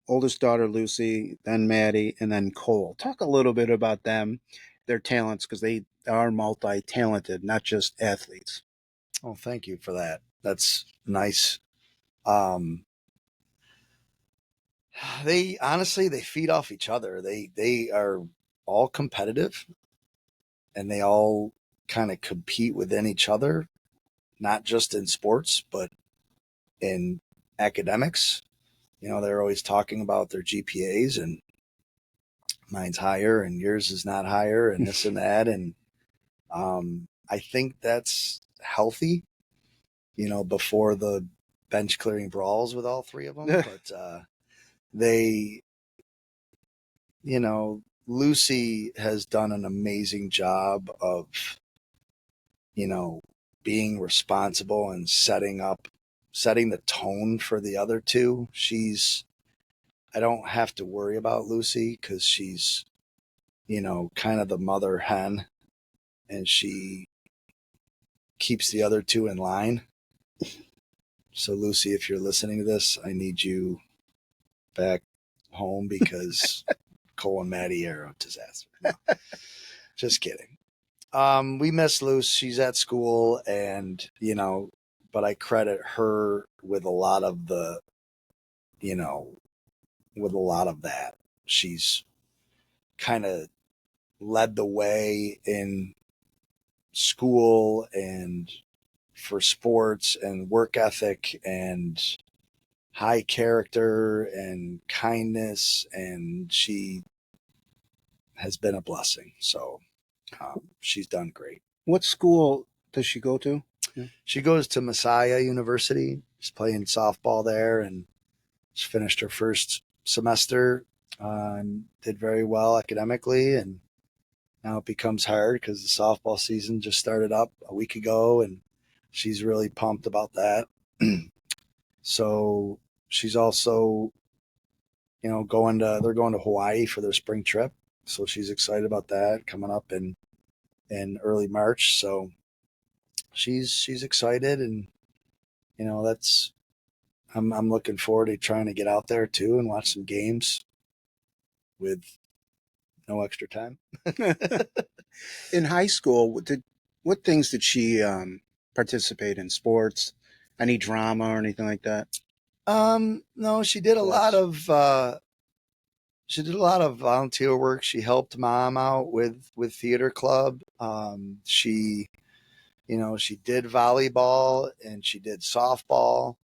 oldest daughter Lucy, then Maddie, and then Cole. Talk a little bit about them, their talents, because they are multi-talented, not just athletes. Oh, thank you for that. That's nice. Um, they honestly they feed off each other. They are all competitive and they all kind of compete within each other, not just in sports, but in academics. You know, they're always talking about their GPAs and mine's higher and yours is not higher and this and that. And I think that's healthy, you know, before the bench clearing brawls with all three of them. But they, you know, Lucy has done an amazing job of, you know, being responsible and setting the tone for the other two. I don't have to worry about Lucy because she's, you know, kind of the mother hen and she keeps the other two in line. So Lucy, if you're listening to this, I need you back home because Cole and Maddie are a disaster. No, just kidding. We miss Luce. She's at school and, you know, but I credit her with a lot of the, you know, with a lot of that. She's kind of led the way in school and for sports and work ethic and high character and kindness. And she has been a blessing. So she's done great. What school does she go to? She goes to Messiah University. She's playing softball there and she finished her first semester and did very well academically. And now it becomes hard because the softball season just started up a week ago and she's really pumped about that. So she's also, you know, they're going to Hawaii for their spring trip. So she's excited about that coming up in early March. So she's excited and, you know, I'm looking forward to trying to get out there too and watch some games with no extra time. In high school, what things did she participate in? Sports? Any drama or anything like that? No, she did a lot of volunteer work. She helped mom out with theater club. She, you know, she did volleyball and she did softball.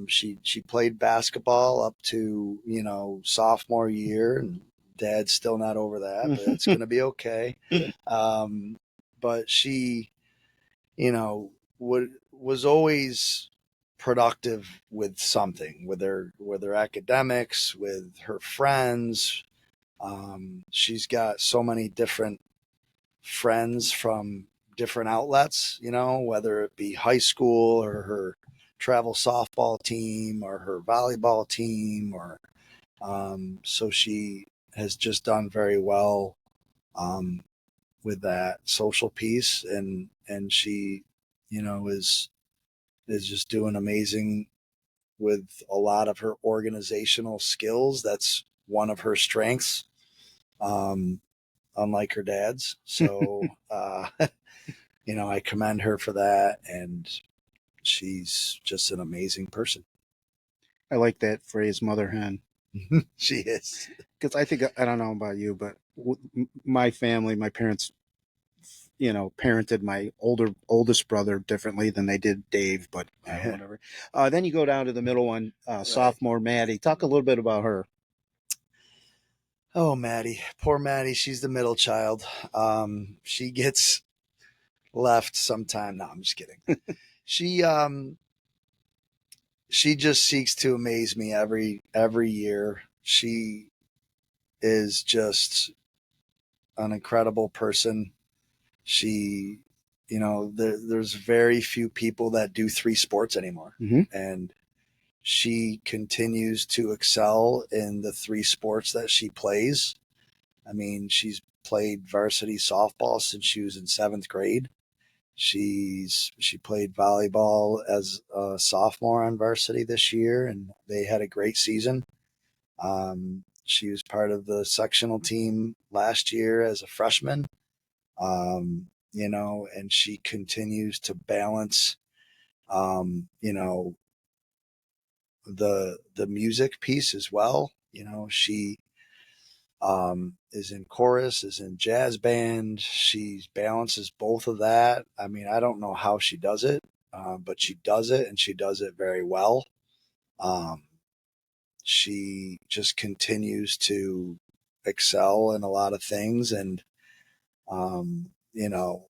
She played basketball up to, you know, sophomore year, and dad's still not over that, but it's going to be okay. But she, you know, was always productive with something, with her academics, with her friends. She's got so many different friends from different outlets, you know, whether it be high school or her travel softball team or her volleyball team or so she has just done very well with that social piece and she, you know, is just doing amazing with a lot of her organizational skills. That's one of her strengths, unlike her dad's. So, you know, I commend her for that. And she's just an amazing person. I like that phrase, mother hen. She is. Because I think, I don't know about you, but my family, my parents, you know, parented my oldest brother differently than they did Dave, but whatever. Then you go down to the middle one, sophomore Maddie. Talk a little bit about her. Oh, Maddie, poor Maddie. She's the middle child. She gets left sometime. No, I'm just kidding. She, she just seeks to amaze me every year. She is just an incredible person. She, there's very few people that do three sports anymore. Mm-hmm. And she continues to excel in the three sports that she plays. I mean, she's played varsity softball since she was in seventh grade. She played volleyball as a sophomore on varsity this year, and they had a great season. She was part of the sectional team last year as a freshman. And she continues to balance, the music piece as well. She is in chorus, is in jazz band. She balances both of that. I mean, I don't know how she does it, but she does it, and she does it very well. Um, she just continues to excel in a lot of things, and um, you know,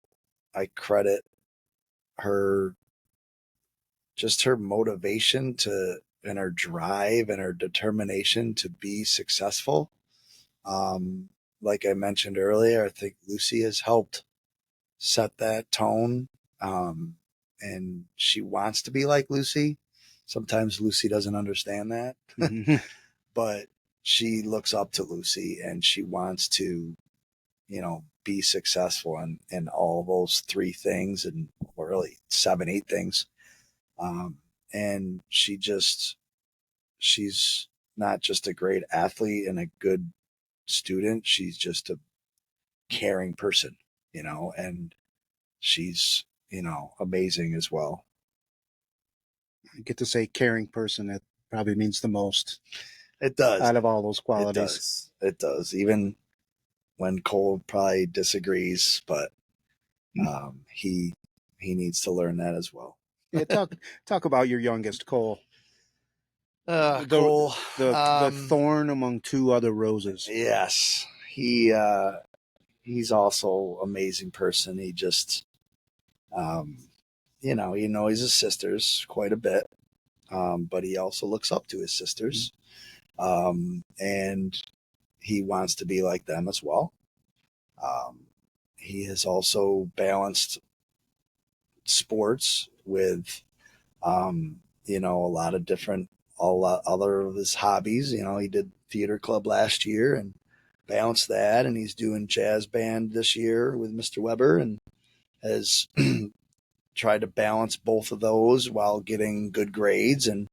I credit her, just her motivation and her drive and her determination to be successful. Um, like I mentioned earlier, I think Lucy has helped set that tone. Um, and she wants to be like Lucy. Sometimes Lucy doesn't understand that, Mm-hmm. but she looks up to Lucy and she wants to, be successful in all those three things, and or really 7, 8 things. Um, and she's not just a great athlete and a good student. She's just a caring person, and she's, amazing as well. I get to say caring person. That probably means the most It does. out of all those It qualities. does. It does. Even when Cole probably disagrees, but he needs to learn that as well. Yeah, talk about your youngest, Cole. Cole. The thorn among two other roses. Yes, he's also amazing person. He just, he annoys his sisters quite a bit, but he also looks up to his sisters, and he wants to be like them as well. He has also balanced sports with, a lot other of his hobbies. He did theater club last year and balanced that, and he's doing jazz band this year with Mr. Weber, and has tried to balance both of those while getting good grades. And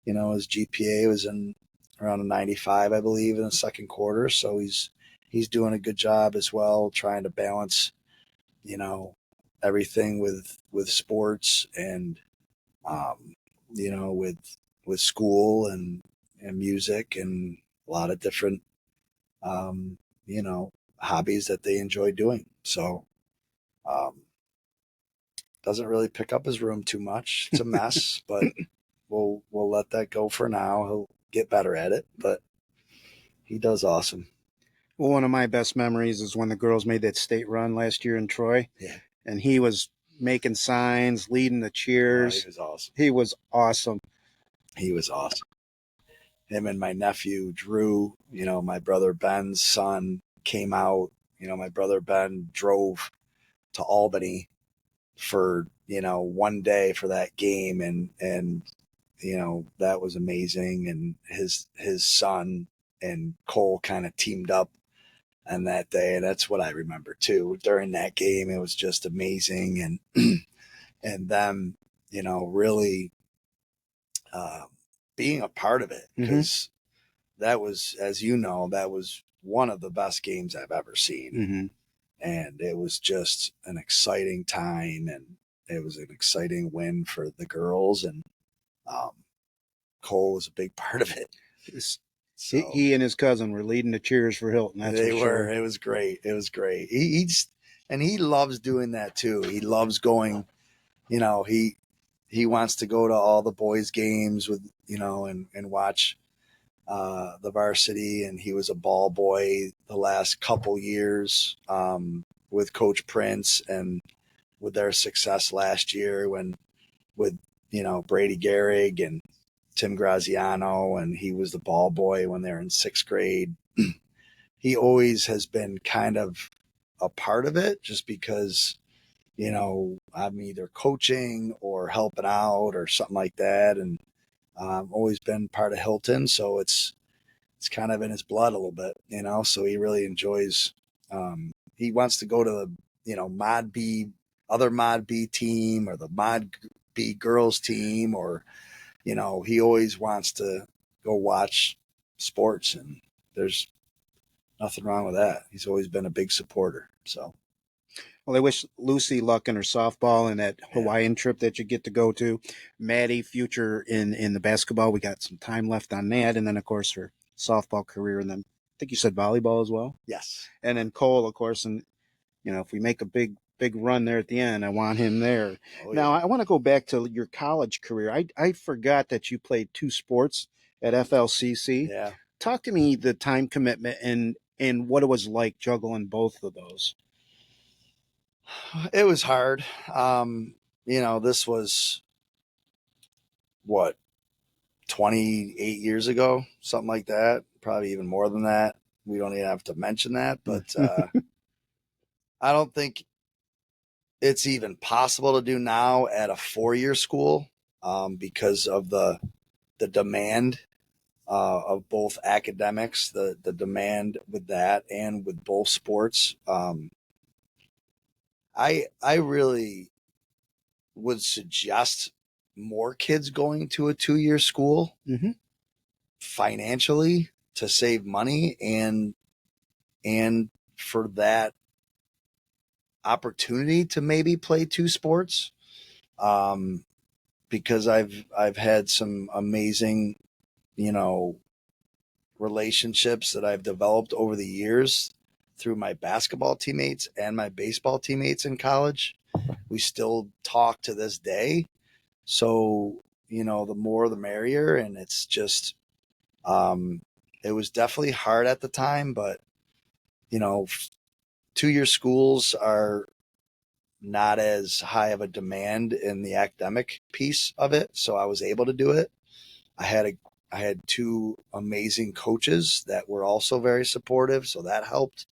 his GPA was in around a 95, I believe, in the second quarter. So he's doing a good job as well, trying to balance, you know, everything with sports and, um, with school and music and a lot of different, um, you know, hobbies that they enjoy doing. So, doesn't really pick up his room too much. It's a mess, but we'll let that go for now. He'll get better at it, but he does awesome. Well, one of my best memories is when the girls made that state run last year in Troy. Yeah. And he was making signs, leading the He cheers. was awesome. He was awesome. He was awesome. Him and my nephew Drew, my brother Ben's son, came out. My brother Ben drove to Albany for one day for that game, and that was amazing. And his son and Cole kind of teamed up on that day, and that's what I remember too. During that game, it was just amazing, and them, really being a part of it, because that was, as that was one of the best games I've ever seen. Mm-hmm. And it was just an exciting time, and it was an exciting win for the girls, and um, Cole was a big part of it. So He and his cousin were leading the cheers for Hilton. That's they for were. sure. It was great. It was great. And he loves doing that too. He loves going. He wants to go to all the boys' games with and watch the varsity. And he was a ball boy the last couple years with Coach Prince, and with their success last year with Brady Gehrig, and Tim Graziano, and he was the ball boy when they were in 6th grade. He always has been kind of a part of it just because, I'm either coaching or helping out or something like that. And always been part of Hilton. So it's kind of in his blood a little bit, so he really enjoys, he wants to go to the, Mod B, other Mod B team or the Mod B girls team, or, he always wants to go watch sports, and there's nothing wrong with that. He's always been a big supporter. So, Well, I wish Lucy luck in her softball and that yeah. Hawaiian trip that you get to go to. Maddie, future in the basketball. We got some time left on that. And then, of course, her softball career. And then I think you said volleyball as well. Yes. And then Cole, of course. And, if we make a big run there at the end, I want him there. Oh, Now, yeah. I want to go back to your college career. I forgot that you played 2 sports at FLCC. Yeah. Talk to me the time commitment and what it was like juggling both of those. It was hard. This was what, 28 years ago, something like that, probably even more than that. We don't even have to mention that, but I don't think it's even possible to do now at a 4-year school, because of the demand of both academics, the demand with that and with both sports. I really would suggest more kids going to a 2-year school, Mm-hmm. financially, to save money and for that opportunity to maybe play 2 sports. Because I've had some amazing, relationships that I've developed over the years through my basketball teammates and my baseball teammates in college. We still talk to this day. So, the more the merrier. And it's just, it was definitely hard at the time, but, 2-year schools are not as high of a demand in the academic piece of it. So I was able to do it. I had 2 amazing coaches that were also very supportive, so that helped.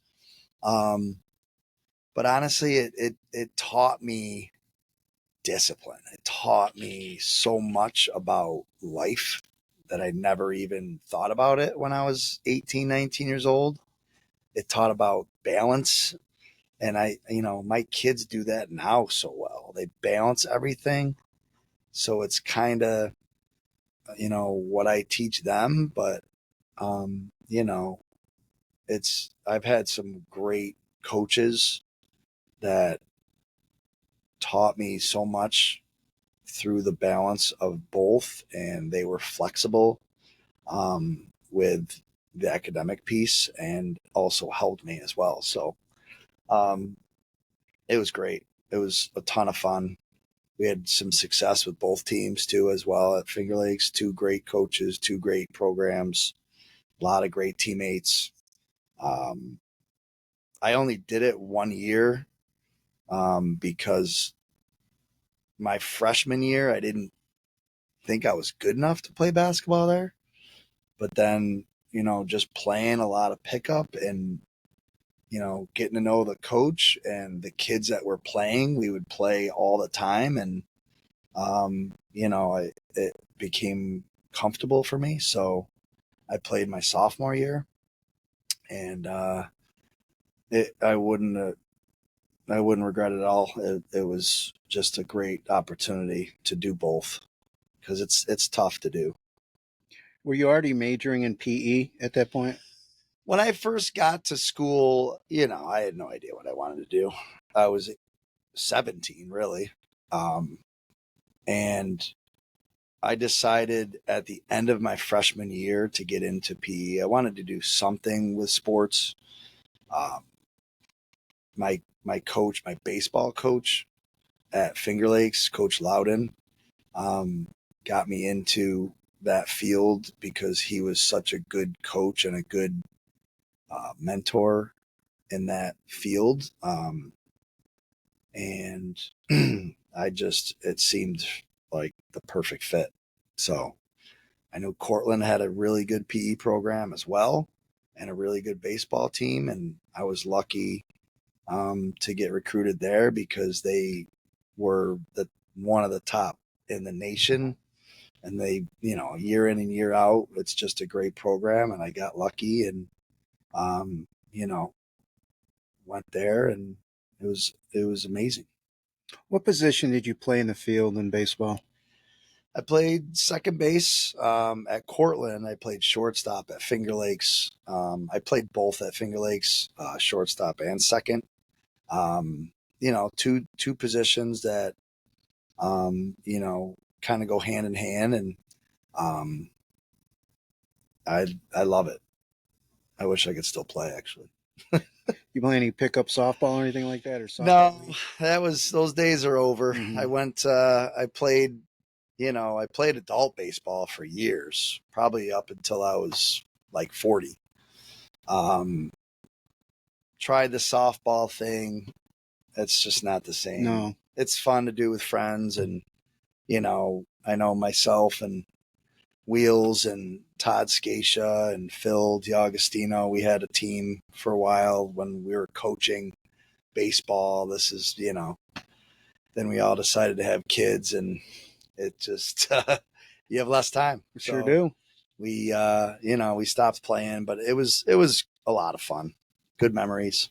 But honestly, it taught me discipline. It taught me so much about life that I never even thought about it when I was 18, 19 years old. It taught about balance. And my kids do that now so well. They balance everything. So it's kind of, what I teach them. But, I've had some great coaches that taught me so much through the balance of both, and they were flexible, with the academic piece, and also helped me as well. So it was great. It was a ton of fun. We had some success with both teams too, as well, at Finger Lakes. 2 great coaches, 2 great programs, a lot of great teammates. I only did it 1 year, because my freshman year, I didn't think I was good enough to play basketball there. But then, just playing a lot of pickup and, getting to know the coach and the kids that were playing, we would play all the time. And, it became comfortable for me. So I played my sophomore year, and I wouldn't regret it at all. It was just a great opportunity to do both, because it's tough to do. Were you already majoring in PE at that point? When I first got to school, I had no idea what I wanted to do. I was 17, really. And I decided at the end of my freshman year to get into PE. I wanted to do something with sports. My coach, my baseball coach at Finger Lakes, Coach Loudon, got me into that field because he was such a good coach and a good mentor in that field. And it seemed like the perfect fit. So I know Cortland had a really good PE program as well and a really good baseball team. And I was lucky to get recruited there because they were one of the top in the nation. And they, year in and year out, it's just a great program. And I got lucky and, you know, went there and it was amazing. What position did you play in the field in baseball? I played second base at Cortland. I played shortstop at Finger Lakes. I played both at Finger Lakes, shortstop and second. Two positions that kind of go hand in hand, and um, I love it. I wish I could still play, actually. You play any pickup softball or anything like that, or No, softball? those days are over. Mhm. I played, I played adult baseball for years, probably up until I was like 40. Um, Tried the softball thing. It's just not the same. No. It's fun to do with friends, and I know myself and Wheels and Todd Scatia and Phil DiAugustino. We had a team for a while when we were coaching baseball. This is, then we all decided to have kids, and it just you have less time. Sure do. We we stopped playing, but it was a lot of fun. Good memories.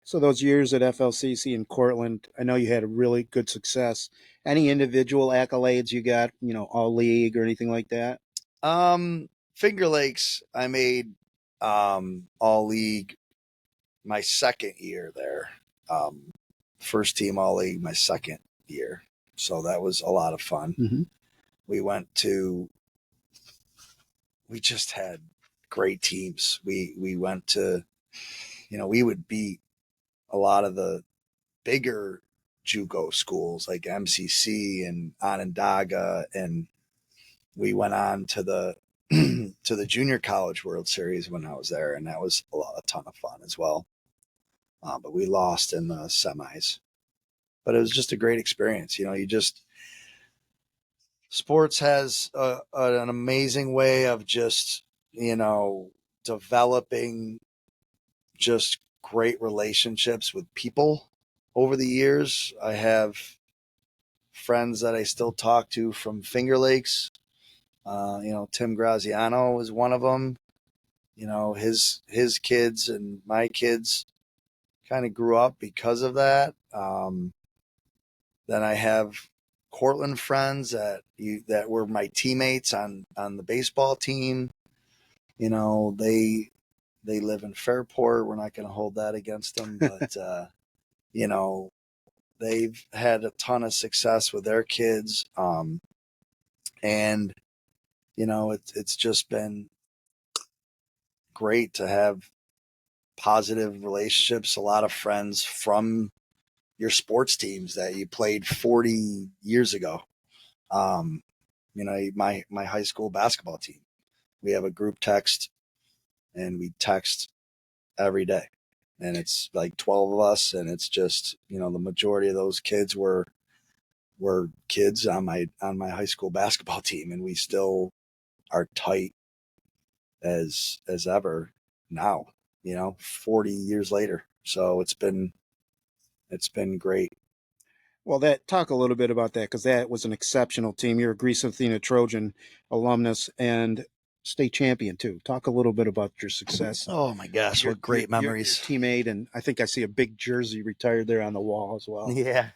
So those years at FLCC in Cortland, I know you had a really good success. Any individual accolades you got, all league or anything like that? Finger Lakes, I made all league my second year there. First team all league my second year. So that was a lot of fun. Mm-hmm. We just had great teams. We went to, we would beat a lot of the bigger JUCO schools like MCC and Onondaga, and we went on to the to the Junior College World Series when I was there, and that was a ton of fun as well. But we lost in the semis. But it was just a great experience. Sports has an amazing way of just developing just great relationships with people over the years. I have friends that I still talk to from Finger Lakes. Tim Graziano was one of them. His kids and my kids kind of grew up because of that. Then I have Cortland friends that were my teammates on the baseball team. They live in Fairport. We're not going to hold that against them, but they've had a ton of success with their kids. And it's just been great to have positive relationships, a lot of friends from your sports teams that you played 40 years ago. My high school basketball team, we have a group text and we text every day, and it's like 12 of us. And it's just, the majority of those kids were kids on my high school basketball team, and we still are tight as ever now, 40 years later. So it's been great. Well, talk a little bit about that, because that was an exceptional team. You're a Greece Athena Trojan alumnus and state champion too. Talk a little bit about your success. Oh my gosh, what great memories. Your teammate, and I think I see a big jersey retired there on the wall as well. Yeah.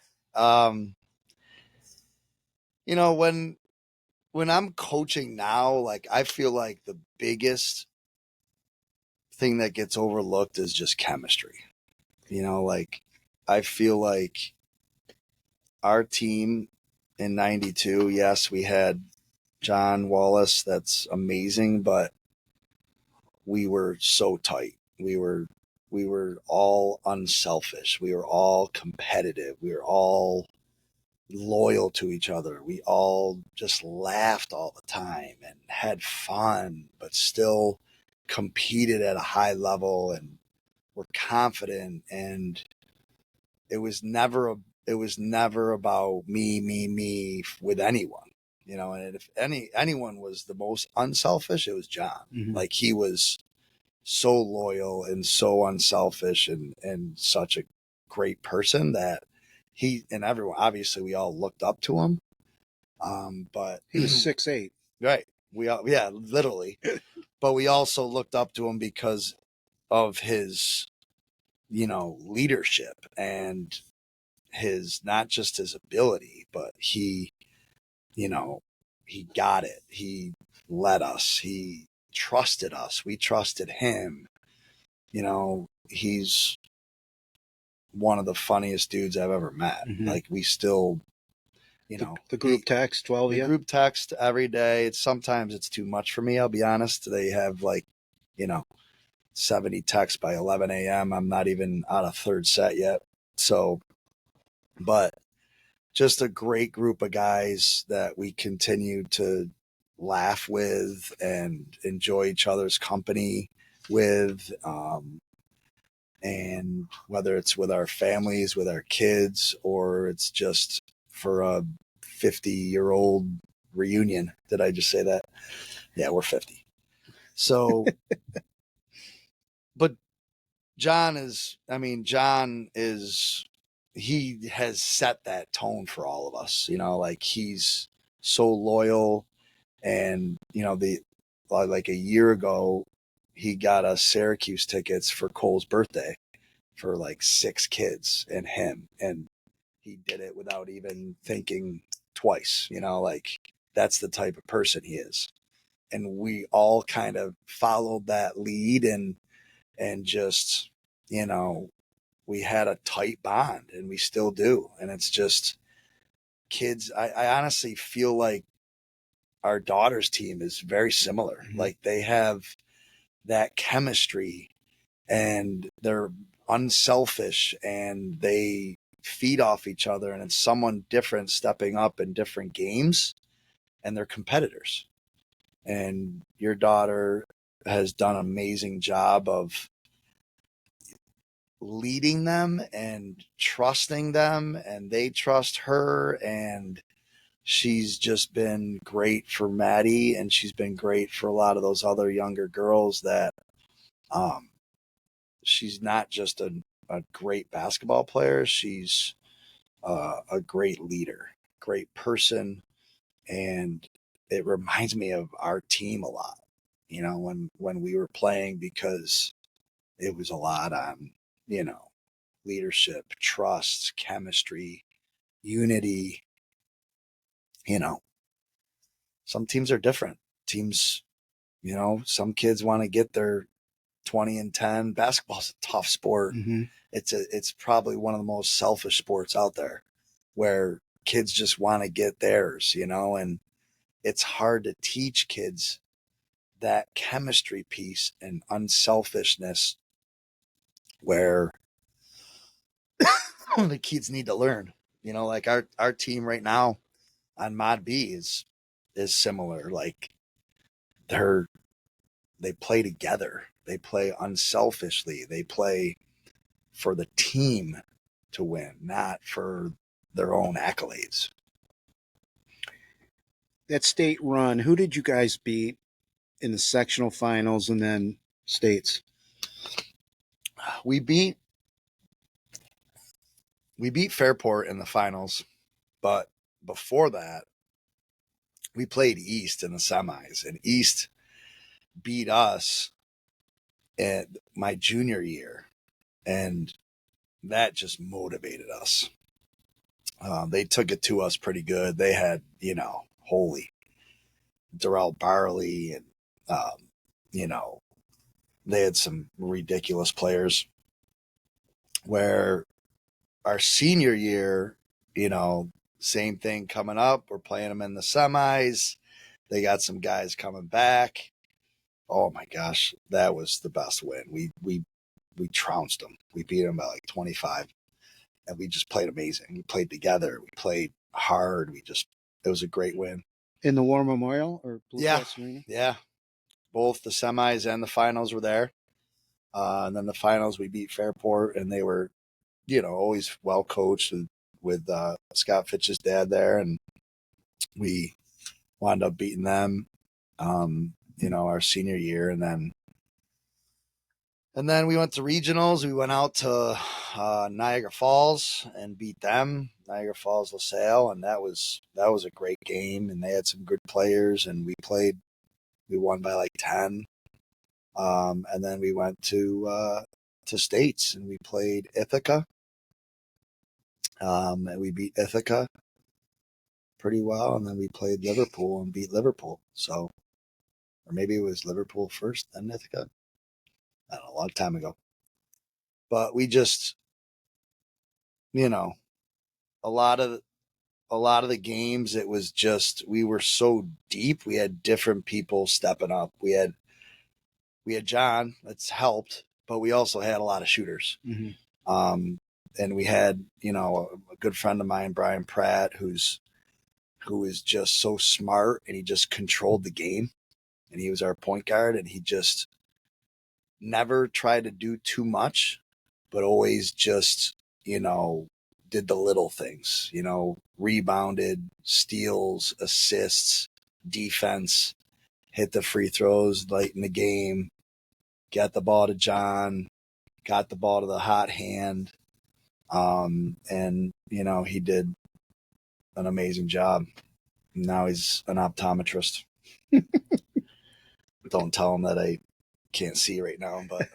When I'm coaching now, like, I feel like the biggest thing that gets overlooked is just chemistry. Like, I feel like our team in 92, yes, we had John Wallace, that's amazing, but we were so tight. We were all unselfish. We were all competitive. We were all loyal to each other. We all just laughed all the time and had fun, but still competed at a high level and were confident. And it was never about me with anyone. and if anyone was the most unselfish, it was John. Mhm. Like, he was so loyal and so unselfish and such a great person that he and everyone, obviously we all looked up to him. But He was 6'8". right. Yeah, literally. But we also looked up to him because of his, leadership and his, not just his ability, but he got it. He led us. He trusted us. We trusted him. He's one of the funniest dudes I've ever met. Mhm. Like, we still, The group text, 12 of the you? group text every day. Sometimes it's too much for me. I'll be honest. They have 70 texts by 11 a.m. I'm not even on a third set yet. So, but just a great group of guys that we continue to laugh with and enjoy each other's company with. And whether it's with our families, with our kids, or it's just for a 50-year-old reunion. Did I just say that? Yeah, we're 50. So, but John is, he has set that tone for all of us, like, he's so loyal. And, like a year ago, he got us Syracuse tickets for Cole's birthday for like 6 kids and him. And he did it without even thinking twice, like, that's the type of person he is. And we all kind of followed that lead and just, we had a tight bond, and we still do. And it's just kids. I honestly feel like our daughter's team is very similar. Mhm. Like, they have that chemistry, and they're unselfish, and they feed off each other, and it's someone different stepping up in different games, and they're competitors. And your daughter has done an amazing job of leading them and trusting them, and they trust her. And she's just been great for Maddie, and she's been great for a lot of those other younger girls that she's not just a great basketball player. She's a great leader, great person. And it reminds me of our team a lot, when we were playing, because it was a lot on, leadership, trust, chemistry, unity. Some teams are different. Teams, some kids want to get their 20-10. Basketball's a tough sport. Mm-hmm. It's probably one of the most selfish sports out there, where kids just want to get theirs, and it's hard to teach kids that chemistry piece and unselfishness, where the kids need to learn. Like our team right now on Mod B is similar. Like, they play together. They play unselfishly. They play for the team to win, not for their own accolades. That state run, who did you guys beat in the sectional finals and then states? We beat Fairport in the finals, but before that, we played East in the semis, and East beat us at my junior year, and that just motivated us. They took it to us pretty good. They had, holy Darrell Barley, and they had some ridiculous players. Where our senior year, same thing coming up. We're playing them in the semis. They got some guys coming back. Oh my gosh, that was the best win. We trounced them. We beat them by like 25, and we just played amazing. We played together. We played hard. It was a great win. In the War Memorial or Blue Yeah. Cross Arena? Yeah. Both the semis and the finals were there. And then the finals, we beat Fairport, and they were, always well coached with Scott Fitch's dad there. And we wound up beating them, our senior year. And then we went to regionals. We went out to Niagara Falls and beat them, Niagara Falls, LaSalle, and that was a great game. And they had some good players, and we won by like 10. And then we went to states, and we played Ithaca, and we beat Ithaca pretty well. And then we played Liverpool and beat Liverpool. So, or maybe it was Liverpool first, then Ithaca. I don't know, a long time ago. But we just, a lot of the games, it was just, we were so deep. We had different people stepping up. We had John, that's helped, but we also had a lot of shooters. Mm-hmm. And we had, a good friend of mine, Brian Pratt, who is just so smart, and he just controlled the game, and he was our point guard, and he just never tried to do too much, but always just, did the little things, rebounded, steals, assists, defense, hit the free throws late in the game, got the ball to John, got the ball to the hot hand. And, he did an amazing job. Now he's an optometrist. Don't tell him that I can't see right now, but,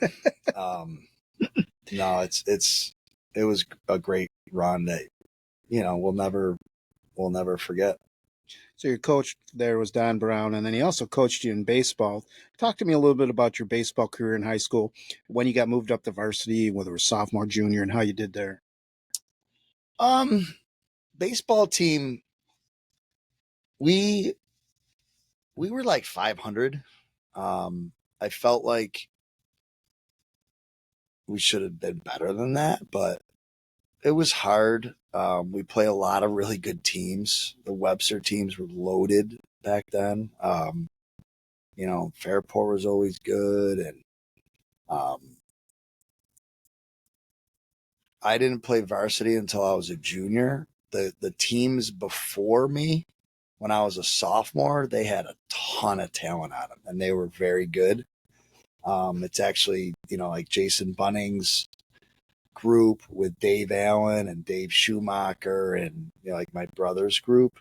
no, it was a great run that, we'll never forget. So your coach there was Don Brown, and then he also coached you in baseball. Talk to me a little bit about your baseball career in high school, when you got moved up to varsity, whether it was sophomore, junior, and how you did there. Baseball team, we were like 500. I felt like we should have been better than that, but it was hard. We play a lot of really good teams. The Webster teams were loaded back then. Fairport was always good, and I didn't play varsity until I was a junior. The teams before me, when I was a sophomore, they had a ton of talent on them, and they were very good. It's actually, like Jason Bunning's group with Dave Allen and Dave Schumacher, and like my brother's group.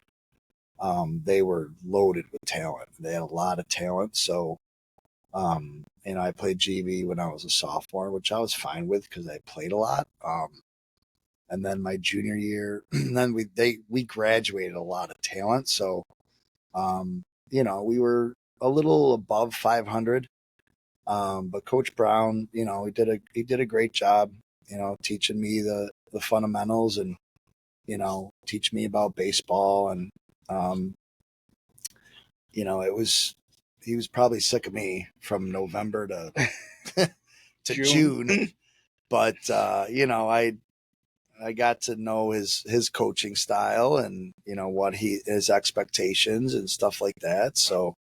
They were loaded with talent. They had a lot of talent. So, I played GB when I was a sophomore, which I was fine with because I played a lot. And then my junior year, then we graduated a lot of talent. So, we were a little above 500. But Coach Brown, he did a great job, teaching me the fundamentals, and, teach me about baseball. And, he was probably sick of me from November to June. But, I got to know his coaching style, and, what his expectations and stuff like that. So,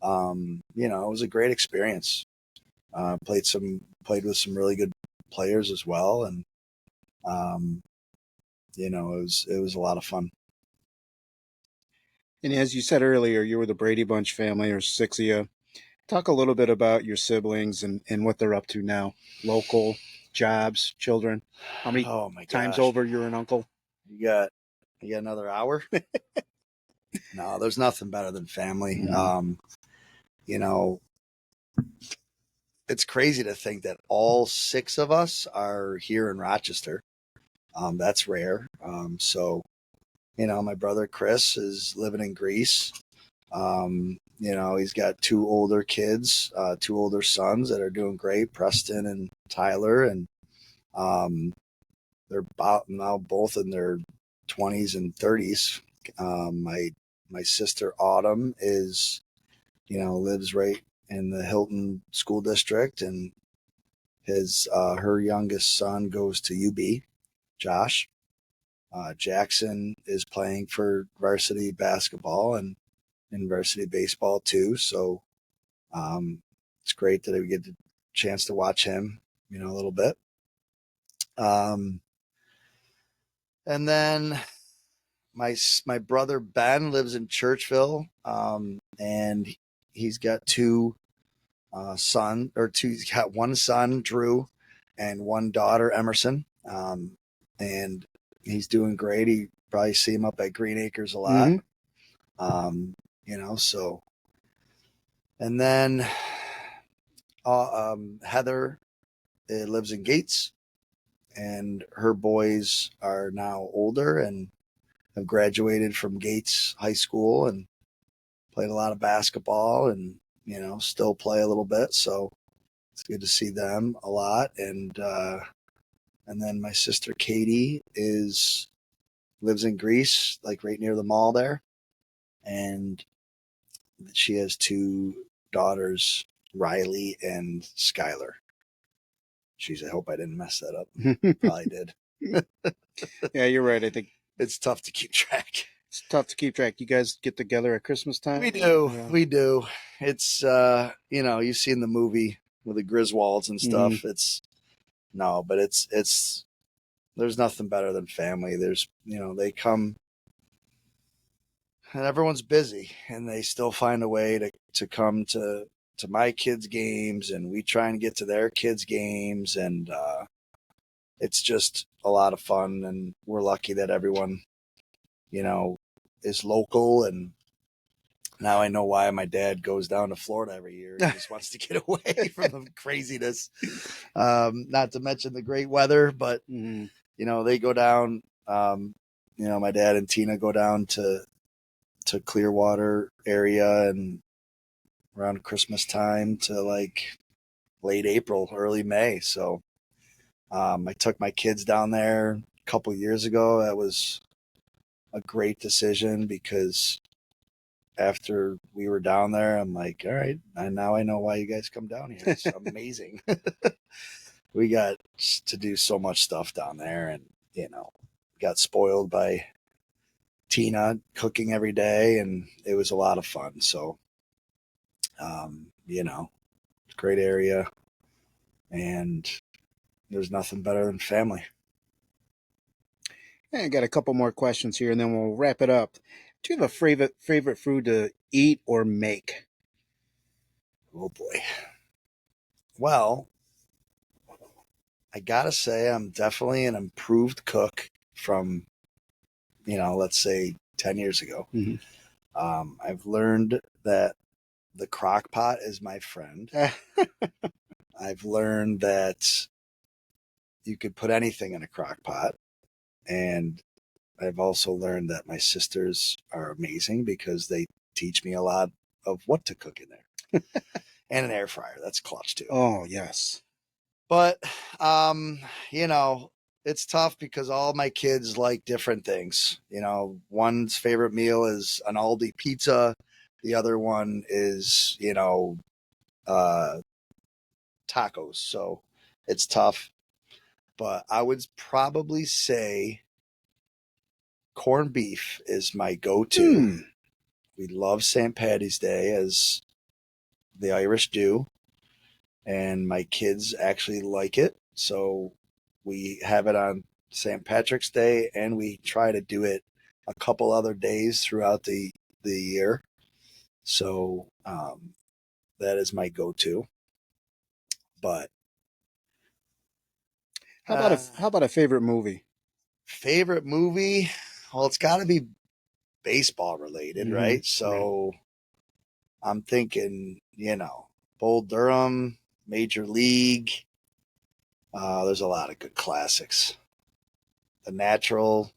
it was a great experience. Played with some really good players as well. And, it was a lot of fun. And as you said earlier, you were the Brady Bunch family, or 6 of you. Talk a little bit about your siblings and what they're up to now. Local, jobs, children. How many times over you're an uncle? You got another hour? No, there's nothing better than family. Mm-hmm. It's crazy to think that all 6 of us are here in Rochester. That's rare. So, my brother Chris is living in Greece. He's got 2 older kids, 2 older sons that are doing great, Preston and Tyler. And they're now both in their 20s and 30s. My sister Autumn is, lives right in the Hilton school district, and her youngest son goes to UB, Josh. Jackson is playing for varsity basketball and varsity baseball too. So it's great that we get the chance to watch him, a little bit. And then my brother Ben lives in Churchville, and he's got he's got one son, Drew, and one daughter, Emerson. And he's doing great. You probably see him up at Green Acres a lot. So, and then Heather lives in Gates, and her boys are now older and have graduated from Gates High School and played a lot of basketball and, still play a little bit. So it's good to see them a lot. And then my sister Katie lives in Greece, like right near the mall there. And she has two daughters, Riley and Skylar. Jeez, I hope I didn't mess that up. Probably did. Yeah, you're right. I think It's tough to keep track. it's tough to keep track. You guys get together at Christmas time? We do. Yeah. We do. It's, you've seen the movie with the Griswolds and stuff. But there's nothing better than family. They come and everyone's busy and they still find a way to come to my kids' games, and we try and get to their kids' games, and it's just a lot of fun, and we're lucky that everyone, is local. And now I know why my dad goes down to Florida every year. He just wants to get away from the craziness. Not to mention the great weather, but they go down. My dad and Tina go down to Clearwater area and around Christmas time to like late April, early May. So I took my kids down there a couple years ago. That was a great decision because after we were down there, I'm like, all right, and now I know why you guys come down here. It's amazing. We got to do so much stuff down there, and got spoiled by Tina cooking every day, and it was a lot of fun. So, great area, and there's nothing better than family. I got a couple more questions here, and then we'll wrap it up. Do you have a favorite food to eat or make? Oh boy. Well, I gotta say I'm definitely an improved cook from, let's say 10 years ago. I've learned that the crock pot is my friend. I've learned that you could put anything in a crock pot. And I've also learned that my sisters are amazing because they teach me a lot of what to cook in there. And an air fryer. That's clutch too. Oh, yes. But, it's tough because all my kids like different things. One's favorite meal is an Aldi pizza. The other one is, tacos. So it's tough. But I would probably say corned beef is my go-to. We love St. Paddy's Day, as the Irish do. And my kids actually like it. So we have it on St. Patrick's Day, and we try to do it a couple other days throughout the year. So that is my go-to. But how about a favorite movie? Favorite movie? Well, it's got to be baseball related, right? So I'm thinking, Bull Durham, Major League. There's a lot of good classics. The Natural,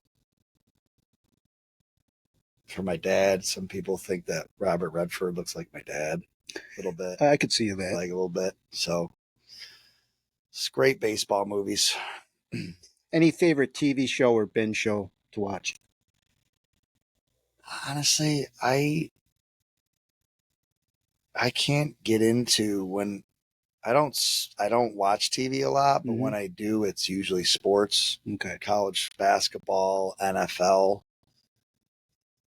for my dad. Some people think that Robert Redford looks like my dad a little bit. I could see that. Like a little bit. So it's great baseball movies. Any favorite TV show or binge show to watch? Honestly, I can't get into when I don't watch TV a lot, but when I do, it's usually sports. Okay. College basketball, NFL.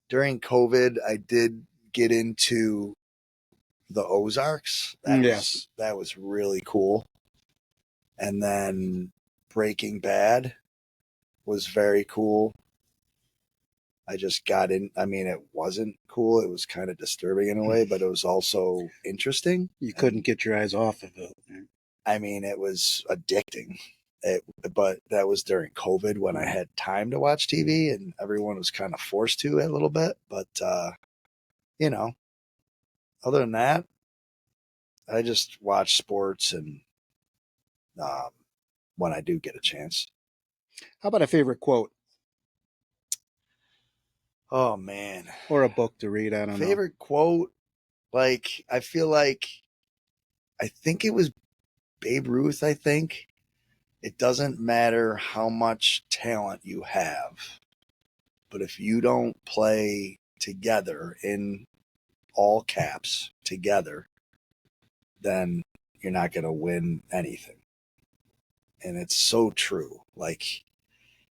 During COVID, I did get into the Ozarks. That was really cool. And then Breaking Bad was very cool. I just got in. I mean, it wasn't cool. It was kind of disturbing in a way, but it was also interesting. You couldn't get your eyes off of it. I mean, it was addicting. But that was during COVID when I had time to watch TV, and everyone was kind of forced to a little bit. But you know, other than that, I just watch sports and when I do get a chance. How about a favorite quote Oh man, or a book to read? I don't know. favorite quote. Like I feel like I think it was Babe Ruth. I think it doesn't matter how much talent you have, but if you don't play together in all caps together, then you're not going to win anything. And it's so true. Like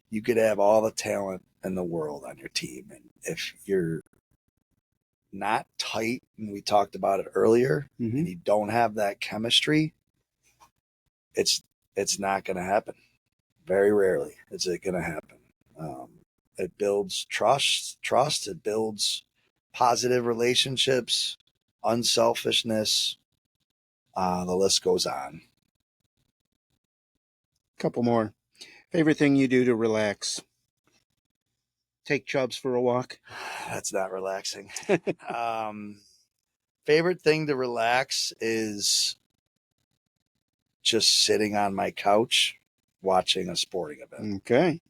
you could have all the talent in the world on your team, and if you're not tight, and we talked about it earlier, and you don't have that chemistry, it's not going to happen. Very rarely is it going to happen. It builds trust. It builds positive relationships, unselfishness. The list goes on. Couple more. Favorite thing you do to relax? Take Chubbs for a walk. That's not relaxing. Favorite thing to relax is just sitting on my couch watching a sporting event. Okay.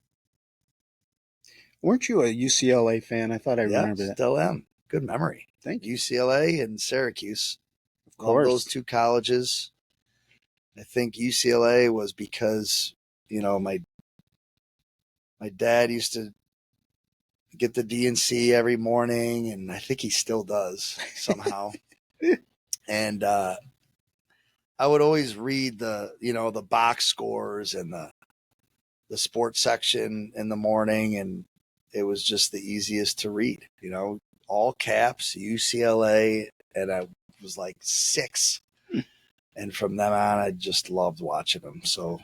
Weren't you a UCLA fan? I thought I remember that. Still am. Good memory. Thank you. UCLA and Syracuse. Of course. Love those two colleges. I think UCLA was because, my dad used to get the DNC every morning, and I think he still does somehow. And I would always read the box scores and the sports section in the morning, and it was just the easiest to read. All caps, UCLA, and I was like 6. And from then on, I just loved watching them. So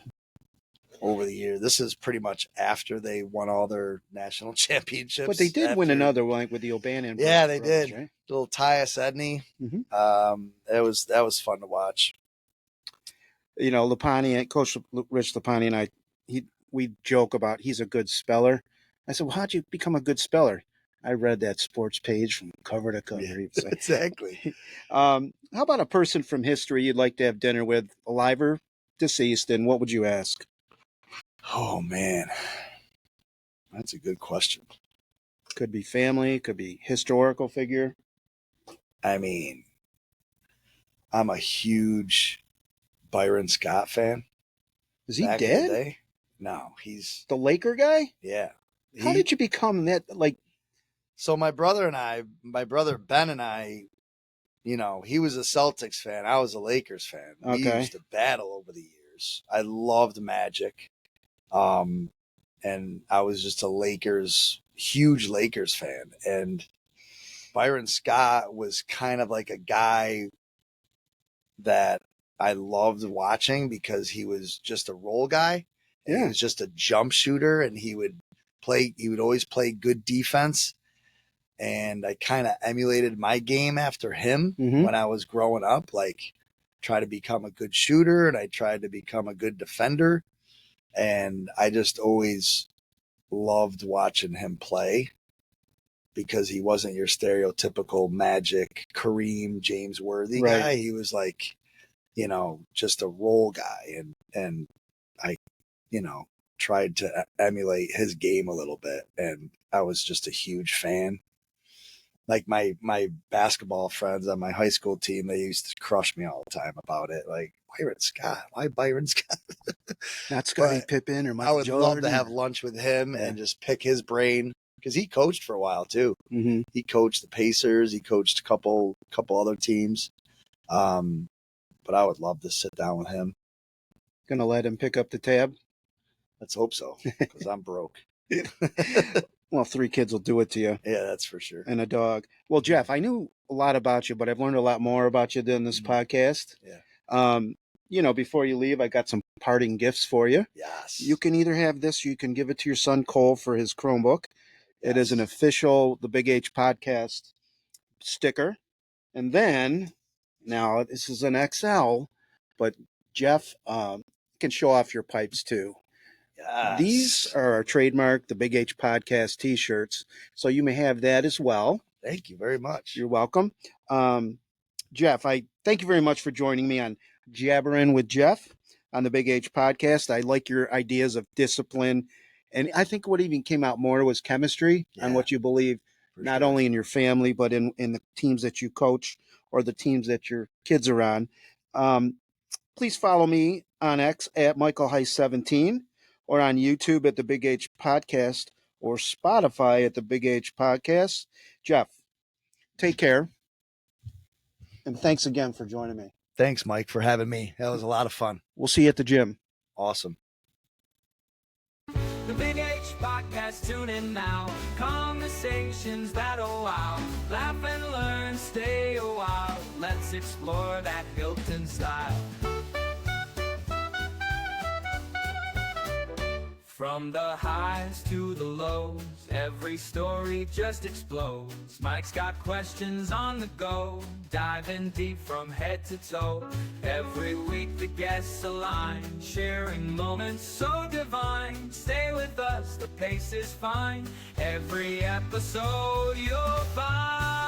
over the years, this is pretty much after they won all their national championships. But they did win another one with the O'Bannon. Yeah, they brothers, did. Right? Little Tyus Edney. That was fun to watch. Lapani, Coach Rich Lapani and I, we joke about he's a good speller. I said, well, how'd you become a good speller? I read that sports page from cover to cover. Yeah, exactly. How about a person from history you'd like to have dinner with, alive or deceased, and what would you ask? Oh, man. That's a good question. Could be family, could be historical figure. I mean, I'm a huge Byron Scott fan. Is he dead? The no, he's the Laker guy? Yeah. How did you become that? So my brother Ben and I, he was a Celtics fan. I was a Lakers fan. Okay. We used to battle over the years. I loved Magic. And I was just huge Lakers fan. And Byron Scott was kind of like a guy that I loved watching because he was just a role guy. And He was just a jump shooter, and he would always play good defense. And I kind of emulated my game after him when I was growing up, like try to become a good shooter, and I tried to become a good defender. And I just always loved watching him play because he wasn't your stereotypical Magic, Kareem, James Worthy guy. He was like, just a role guy. And I, tried to emulate his game a little bit. And I was just a huge fan. Like my basketball friends on my high school team, they used to crush me all the time about it. Like, Byron Scott, why Byron Scott? Not Scottie Pippen or Michael Jordan. I would love to have lunch with him and just pick his brain, because he coached for a while too. He coached the Pacers. He coached a couple other teams. But I would love to sit down with him. Gonna let him pick up the tab? Let's hope so, because I'm broke. Well, 3 kids will do it to you. Yeah, that's for sure. And a dog. Well, Jeff, I knew a lot about you, but I've learned a lot more about you than this podcast. Yeah. Before you leave, I got some parting gifts for you. Yes. You can either have this, or you can give it to your son Cole for his Chromebook. It is an official The Big H Podcast sticker. And then, now this is an XL, but Jeff can show off your pipes too. Yes. These are our trademark, the Big H Podcast t-shirts. So you may have that as well. Thank you very much. You're welcome. Jeff, I thank you very much for joining me on Jabberin with Jeff on the Big H Podcast. I like your ideas of discipline. And I think what even came out more was chemistry on what you believe, not only in your family, but in the teams that you coach or the teams that your kids are on. Please follow me on X at MichaelHeist17 or on YouTube at the Big H Podcast or Spotify at the Big H Podcast. Jeff, take care. And thanks again for joining me. Thanks, Mike, for having me. That was a lot of fun. We'll see you at the gym. Awesome. The Big H Podcast, tune in now. Conversations that'll wow. Laugh and learn, stay a while. Let's explore that Hilton style. From the highs to the lows, every story just explodes. Mike's got questions on the go, diving deep from head to toe. Every week the guests align, sharing moments so divine. Stay with us, the pace is fine. Every episode you'll find